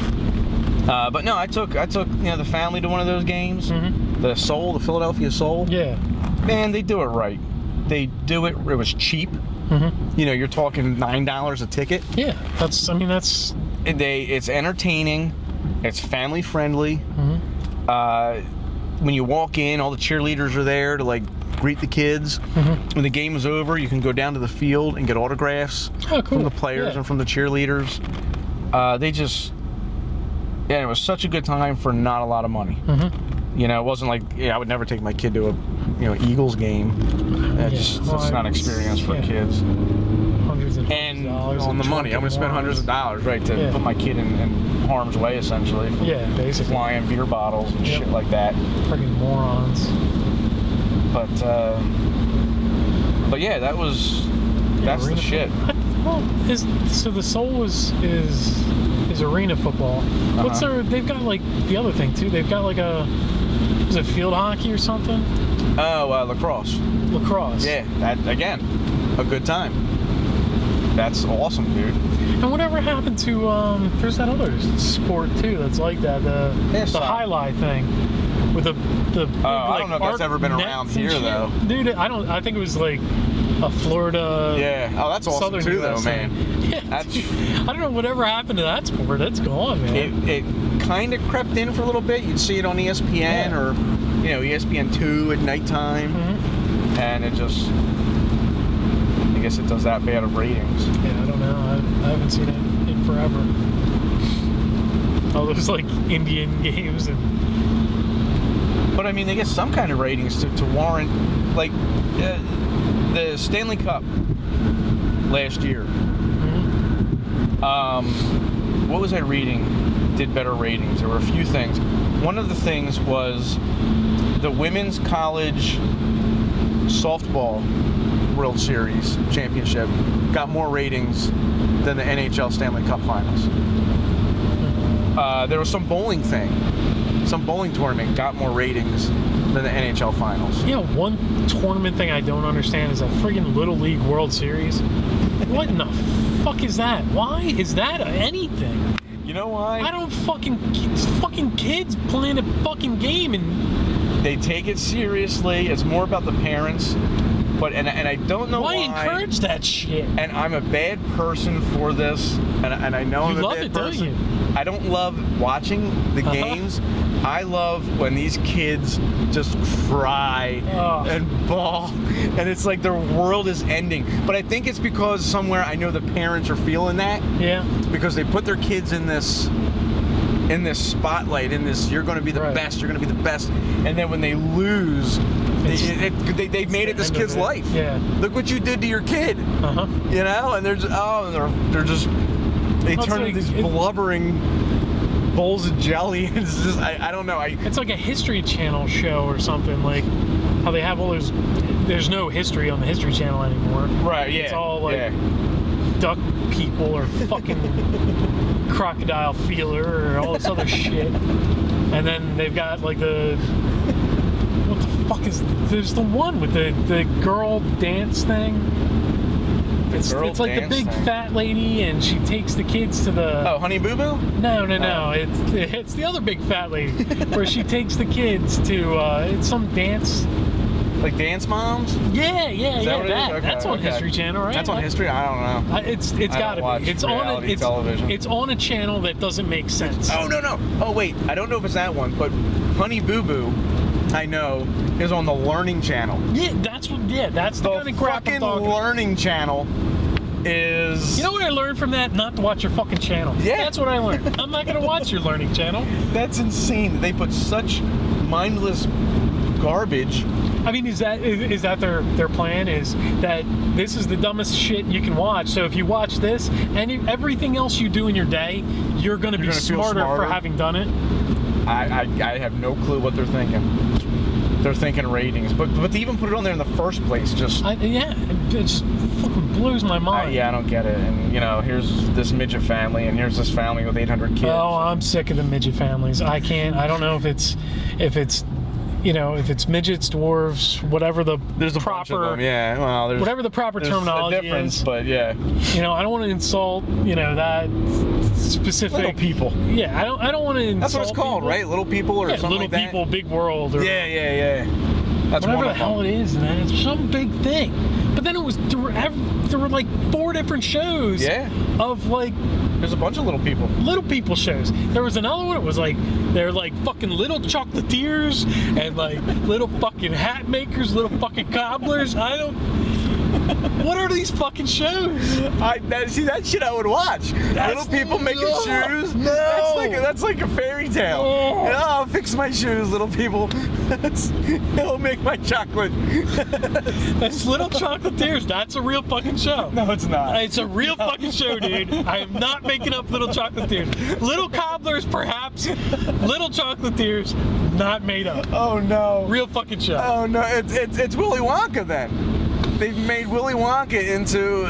But no, I took you know, the family to one of those games. The Philadelphia Soul. Yeah. Man, they do it right. They do it. It was cheap. You know, you're talking $9 a ticket. Yeah, that's. It's entertaining. It's family friendly. When you walk in, all the cheerleaders are there to, like, greet the kids. When the game is over, you can go down to the field and get autographs from the players and from the cheerleaders. It was such a good time for not a lot of money. You know, it wasn't like, I would never take my kid to a Eagles game. It's not an experience for kids. Hundreds and dollars on the money, I'm going to spend hundreds of dollars, right, to put my kid in harm's way, essentially. Basically. Flying beer bottles and shit like that. Freaking morons. But yeah, that's the shit. Well, so the Soul is arena football. What's they've got like the other thing too. They've got like is it field hockey or something? Oh, lacrosse. Lacrosse. Yeah, that again, a good time. That's awesome, dude. And whatever happened to there's that other sport too that's like that, the highlight thing with the big, I don't know if that's ever been around here though. Dude, I think it was like a Florida. Yeah. Oh, that's awesome Southern too, USA. though, man. Yeah, I don't know whatever happened to that sport. It's gone, man. It kind of crept in for a little bit. You'd see it on ESPN or ESPN2 at nighttime, and it just. I guess it does that bad of ratings. Yeah, I don't know. I haven't seen it in forever. All those like Indian games and. But I mean, they get some kind of ratings to warrant, like the Stanley Cup last year. What was I reading? Did better ratings. There were a few things. One of the things was the women's college softball World Series championship got more ratings than the NHL Stanley Cup Finals. There was some bowling tournament got more ratings than the NHL Finals. Yeah, one tournament thing I don't understand is a friggin' Little League World Series. What in the fuck is that? Why is that anything? You know why? I don't fucking kids playing a fucking game and they take it seriously. It's more about the parents. But and I don't know why. Why encourage that shit? And I'm a bad person for this, and I know I'm a bad person. Don't you? I don't love watching the games. I love when these kids just cry and bawl, and it's like their world is ending. But I think it's because somewhere I know the parents are feeling that. Yeah. Because they put their kids in this spotlight, you're going to be the best, you're going to be the best, and then when they lose. They've made it this kid's life. Yeah. Look what you did to your kid. And they're just they turn into these blubbering bowls of jelly. It's just I don't know. It's like a History Channel show or something, like how they have all those. There's no history on the History Channel anymore. Right. Yeah. It's all like duck people or fucking crocodile feeler or all this other shit. And then they've got like the. What the fuck is... There's the one with the girl dance thing. It's like the big fat lady and she takes the kids to the... Oh, Honey Boo Boo? No. It's the other big fat lady where she takes the kids to... it's some dance... Like Dance Moms? Yeah. Okay, that's on History Channel, right? That's on History? I don't know. It's got to be. It's on television. It's on a channel that doesn't make sense. Oh, no. Oh, wait. I don't know if it's that one, but Honey Boo Boo... I know is on the Learning Channel. Yeah, that's the kind of crap I'm talking. Learning Channel is. You know what I learned from that? Not to watch your fucking channel. Yeah, that's what I learned. I'm not gonna watch your Learning Channel. That's insane. They put such mindless garbage. I mean, is that their plan? Is that this is the dumbest shit you can watch? So if you watch this and everything else you do in your day, you're gonna be smarter for having done it. I have no clue what they're thinking. They're thinking ratings, but to even put it on there in the first place, it just fucking blows my mind. I don't get it. And here's this midget family, and here's this family with 800 kids. Oh, I'm sick of the midget families. I don't know if it's midgets, dwarves, whatever there's a proper, bunch of them. Yeah, well, whatever the proper terminology a difference, is. But yeah, I don't want to insult that specific little people. Yeah, I don't want to insult. That's what it's called, people. Right? Little people or something like that. Little people, big world. Or yeah. That's whatever the hell it is, man. It's some big thing. But then there were like 4 different shows. Yeah. Of like. There's a bunch of little people shows. There was another one. It was like they're like fucking little chocolatiers and like little fucking hat makers, little fucking cobblers. What are these fucking shows? See, that shit I would watch. Little people making shoes. No. That's like a fairy tale. Oh. I'll fix my shoes, little people. He'll make my chocolate. That's Little Chocolatiers. That's a real fucking show. No, it's not. It's a real fucking show, dude. I am not making up Little Chocolatiers. Little Cobblers, perhaps. Little Chocolatiers, not made up. Oh no. Real fucking show. Oh no, it's Willy Wonka then. they've made Willy Wonka into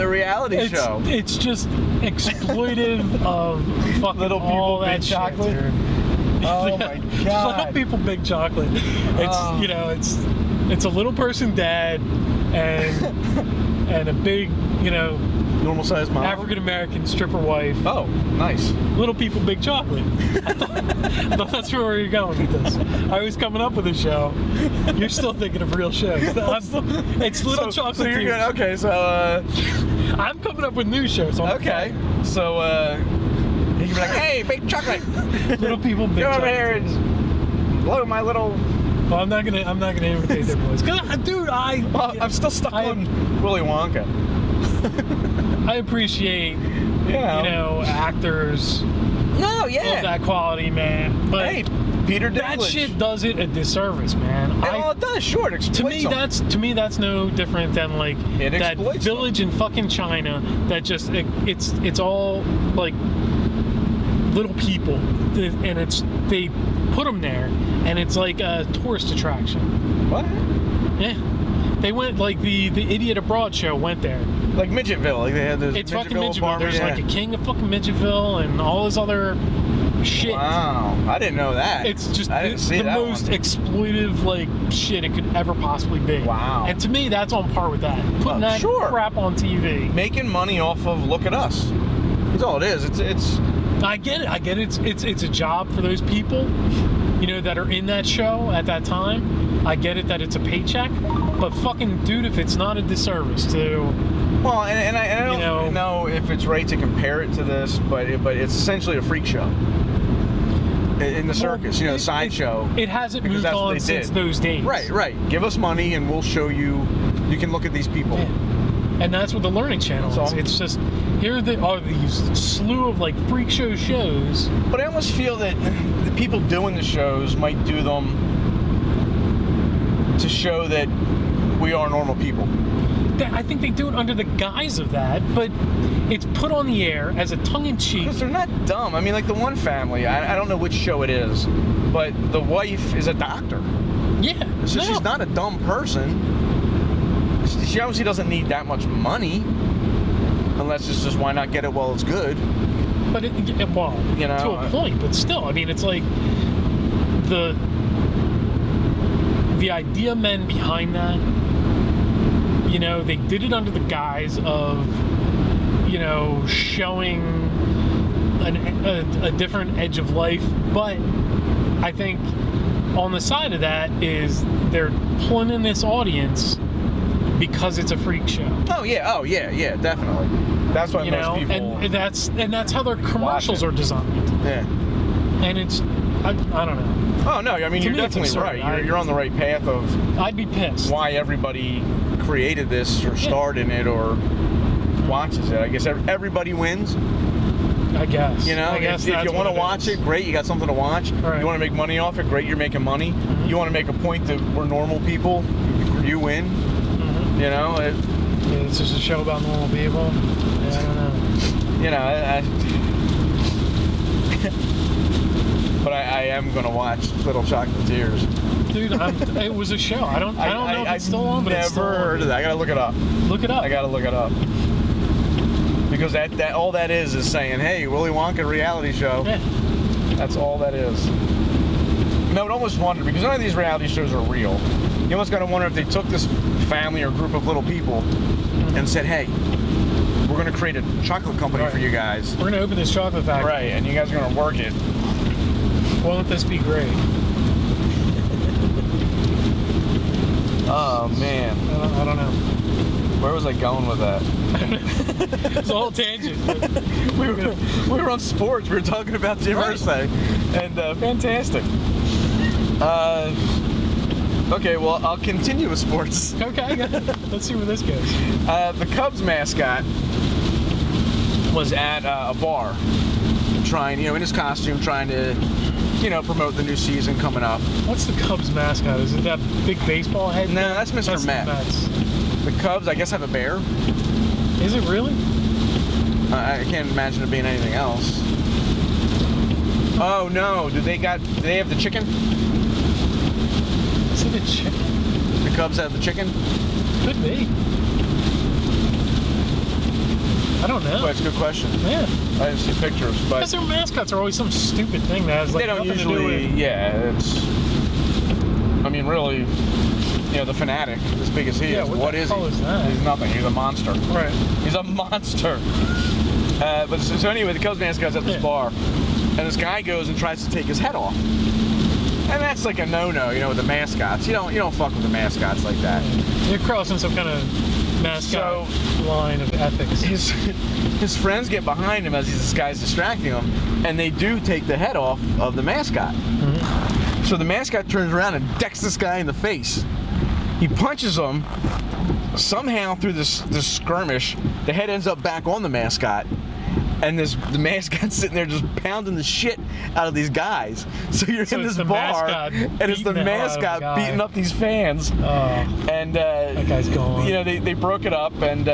a reality show. It's just exploitive of fucking Little people, all that big shit, chocolate? dude. Oh my God. Little people, big chocolate. It's Oh. you know, it's a little person dad and a big, you know, Normal sized mom. African American stripper wife. Oh, nice. Little people, big chocolate. I thought that's where you're going with this. I was coming up with a show. You're still thinking of real shows. It's little chocolate. So you're good. Okay, so I'm coming up with new shows. okay. So you can be like, hey, big chocolate. Little people, big Go over chocolate. here and blow my little. Well, I'm not gonna imitate their voice. 'Cause, dude, Well, I'm still stuck on Willy Wonka. I appreciate You know. you know actors No, of that quality, man. But Hey, Peter Dinklage. that shit does it a disservice, man. Well, it does. Sure, it exploits them. To me that's no different than like It that exploits village in fucking China that just it's all like little people and they put them there and it's like a tourist attraction. What? Yeah. They went like the Idiot Abroad show went there. Like Midgetville. Like they had this. It's fucking Midgetville Midgetville. apartment, There's like a king of fucking Midgetville and all this other shit. Wow, I didn't know that. It's just I didn't see the that most one. exploitive like shit it could ever possibly be. Wow. And to me, that's on par with that. Putting that sure. crap on TV. Making money off of Look at Us. That's all it is. It's. I get it. It's a job for those people, you know, that are in that show at that time. I get it that it's a paycheck, but fucking dude, if it's not a disservice to. Well, and I don't know if it's right to compare it to this, but it's essentially a freak show. In the circus, you know, the sideshow. It hasn't Because moved that's what on they since did. those days. Right. Give us money and we'll show you. You can look at these people. Yeah. And that's what the Learning Channel That's is. all. It's just here are these slew of like freak shows. But I almost feel that the people doing the shows might do them to show that we are normal people. I think they do it under the guise of that, but it's put on the air as a tongue-in-cheek. Because they're not dumb. I mean, like the one family, I don't know which show it is, but the wife is a doctor. Yeah. So no. she's not a dumb person. She obviously doesn't need that much money. Unless it's just, why not get it while it's good? But well, You know, to a point, but still, I mean, it's like the idea men behind that, you know, they did it under the guise of, you know, showing a different edge of life, but I think on the side of that is they're pulling in this audience because it's a freak show. Oh yeah, definitely. That's why You most know, people. and that's how their commercials it. are designed. Yeah. And it's I don't know. Oh no, I mean To you're me, it's definitely absurd. right. You're on the right path of I'd be pissed. why everybody created this or starred in it or watches it. I guess everybody wins. I guess. You know, I guess if that's you want to what watch is. it, great. You got something to watch. Right. You want to make money off it, great. You're making money. Mm-hmm. You want to make a point that we're normal people, you win. Mhm. You know, It's just a show about normal people. Yeah, I don't know. you know. But I am gonna watch Little Chocolatiers. Dude, it was a show. I don't know if it's still on, but it's still never on. heard of that. I gotta look it up. Look it up. I gotta look it up. Because that all that is saying, hey, Willy Wonka reality show. Yeah. That's all that is. And I would almost wonder, because none of these reality shows are real, you almost gotta wonder if they took this family or group of little people and said, hey, we're gonna create a chocolate company for you guys. We're gonna open this chocolate factory. Right, and you guys are gonna work it. Won't this be great? Oh man. I don't know. Where was I going with that? It's a whole tangent. But we were on sports. We were talking about Jim Right. Irsay, and fantastic. Okay, well, I'll continue with sports. Okay, let's see where this goes. The Cubs mascot was at a bar, trying, in his costume, trying to, promote the new season coming up. What's the Cubs mascot? Is it that big baseball head? No, that's Mr. That's Met. The Mets. The Cubs, I guess, have a bear. Is it really? I can't imagine it being anything else. Oh no! Do they have the chicken? Is it a chicken? The Cubs have the chicken. Could be. I don't know. Well, that's a good question. Yeah. I didn't see pictures, but Because their mascots are always some stupid thing that has like they don't nothing to do usually. with... Yeah, it's. I mean, really, you know, the Fanatic, as big as he Yeah, is, what what the is hell he? is that? He's nothing. He's a monster. Right. He's a monster. But so anyway, the Cubs mascot's at this bar, and this guy goes and tries to take his head off. And that's like a no-no, you know, with the mascots. You don't fuck with the mascots like that. You're crossing some kind of mascot line of ethics. His friends get behind him as this guy's distracting him, and they do take the head off of the mascot. Mm-hmm. So the mascot turns around and decks this guy in the face. He punches him. Somehow through this skirmish, the head ends up back on the mascot. And the mascot's sitting there just pounding the shit out of these guys. So you're in this bar, and it's the mascot beating up these fans. Oh, and that guy's gone. You know, they broke it up, and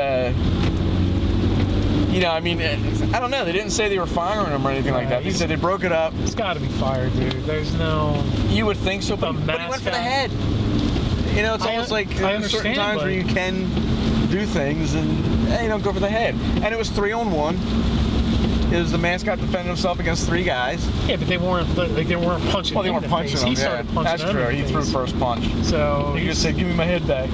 you know, I mean, I don't know. They didn't say they were firing him or anything like that. They said they broke it up. He's got to be fired, dude. There's no. You would think so, but he went for the head. You know, it's almost like there's certain times where you can do things and you don't go for the head. And it was 3-on-1. It was the mascot defending himself against 3 guys. Yeah, but they weren't punching. Well, they weren't punching him. He started punching. That's true. He threw first punch. So he just said, "Give me my head back."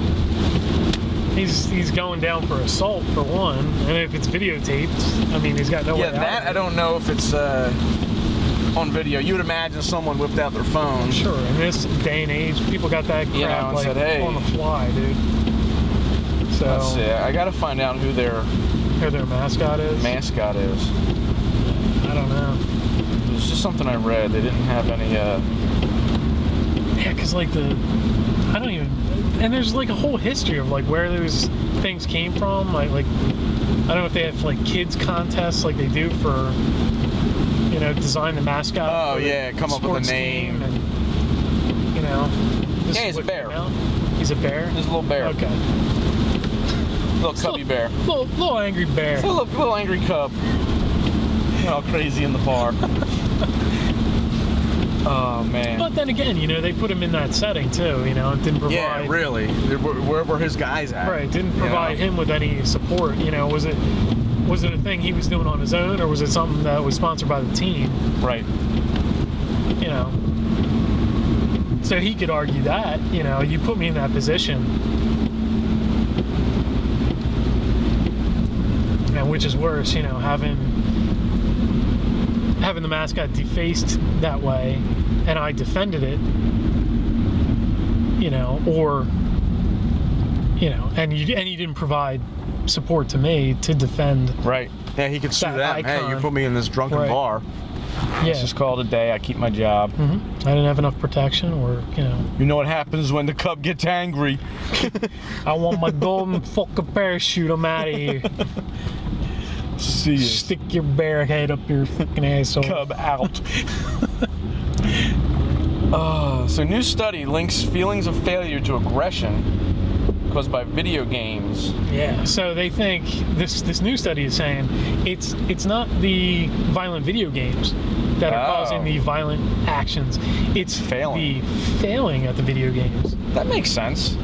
He's going down for assault for one, and if it's videotaped, I mean, he's got no way out. Yeah, that I don't know if it's on video. You would imagine someone whipped out their phone. Sure. In this day and age, people got that crap like said, hey, on the fly, dude. So let's see. I got to find out who their mascot is. I don't know. It was just something I read. They didn't have any. Yeah, because like I don't even. And there's like a whole history of like where those things came from. Like I don't know if they have like kids contests like they do for, you know, design the mascot. Oh yeah, come up with a name. And, you know. Yeah, he's a bear. He's a bear? He's a little bear. Okay. Little cubby bear. Little angry bear. It's a little angry cub. All crazy in the bar. Oh man. But then again, you know, they put him in that setting too, you know, and didn't provide. Yeah, really. Where were his guys at? Right, didn't provide him with any support. You know, was it a thing he was doing on his own, or was it something that was sponsored by the team? Right. You know. So he could argue that, you know, you put me in that position. And which is worse, you know, having the mascot defaced that way, and I defended it, you know, or, you know, and you didn't provide support to me to defend. Right. Yeah, he could sue them. Hey, you put me in this drunken bar. Yeah. Let's just call it a day. I keep my job. Mm-hmm. I didn't have enough protection, or, you know. You know what happens when the cub gets angry. I want my golden fucking parachute. I'm out of here. See you. Stick your bare head up your fucking asshole. Cub out. So new study links feelings of failure to aggression caused by video games. Yeah. So they think this new study is saying it's not the violent video games that are causing the violent actions. It's the failing at the video games. That makes sense.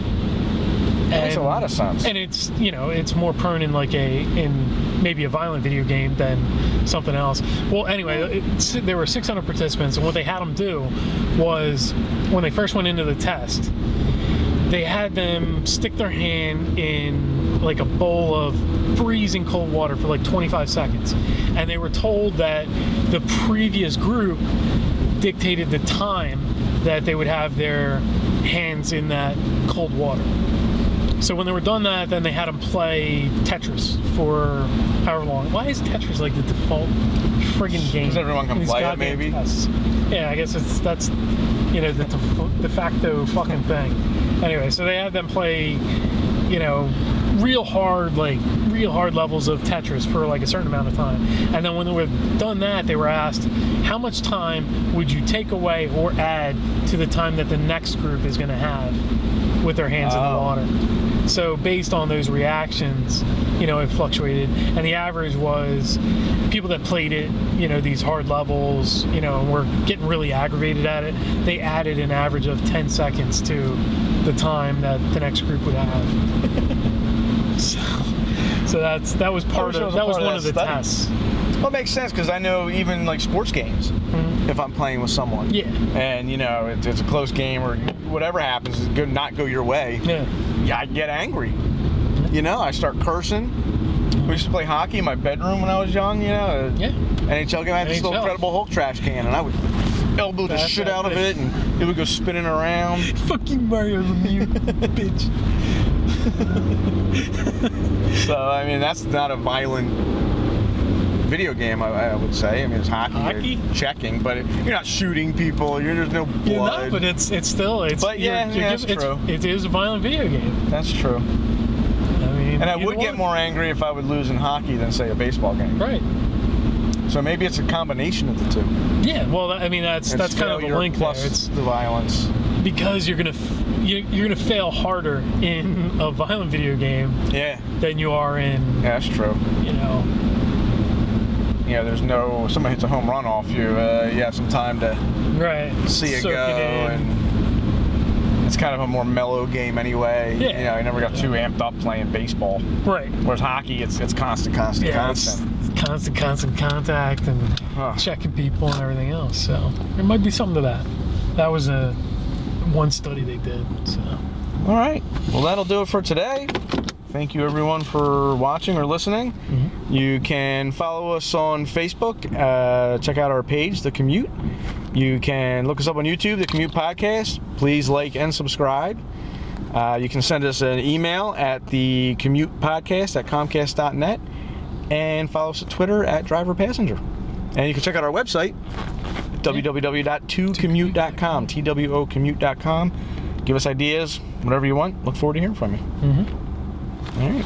That makes a lot of sense. And it's, you know, it's more prone in maybe a violent video game than something else. Well, anyway, there were 600 participants, and what they had them do was, when they first went into the test, they had them stick their hand in like a bowl of freezing cold water for like 25 seconds. And they were told that the previous group dictated the time that they would have their hands in that cold water. So when they were done that, then they had them play Tetris for however long. Why is Tetris like the default friggin' game? Because everyone can play it, maybe? Tests. Yeah, I guess that's you know, the de facto fucking thing. Anyway, so they had them play, you know, real hard levels of Tetris for like a certain amount of time. And then when they were done that, they were asked, how much time would you take away or add to the time that the next group is going to have with their hands in the water? So based on those reactions, you know, it fluctuated. And the average was people that played it, you know, these hard levels, you know, and were getting really aggravated at it, they added an average of 10 seconds to the time that the next group would have. So that was one of the tests. Well, it makes sense because I know even like sports games, if I'm playing with someone, and you know it's a close game or whatever happens, not go your way. Yeah, I get angry. You know, I start cursing. We used to play hockey in my bedroom when I was young. You know, NHL game. I had this little Incredible Hulk trash can, and I would elbow the shit out of it, and it would go spinning around. Fuck you, Mario Lemieux, bitch. So I mean, that's not a violent video game, I would say. I mean, it's hockey. You're checking, but you're not shooting people. There's no blood. You're not, but it's still. But that's true. It is a violent video game. That's true. I mean, and I would get more angry if I would lose in hockey than say a baseball game. Right. So maybe it's a combination of the two. Yeah. Well, I mean, that's kind of the link there. It's the violence. Because you're gonna fail harder in a violent video game. Than you are in. Yeah, that's true. You know. Yeah, there's somebody hits a home run off you. You have some time to see it go, and it's kind of a more mellow game anyway. Yeah. You know, you never got too amped up playing baseball. Right. Whereas hockey, it's constant. It's constant contact and checking people and everything else. So there might be something to that. That was one study they did. So. All right. Well, that'll do it for today. Thank you, everyone, for watching or listening. You can follow us on Facebook. Check out our page, The Commute. You can look us up on YouTube, The Commute Podcast. Please like and subscribe. You can send us an email at thecommutepodcast@comcast.net and follow us at Twitter at DriverPassenger. And you can check out our website, www.2commute.com, TWOcommute.com. Give us ideas, whatever you want. Look forward to hearing from you. All right.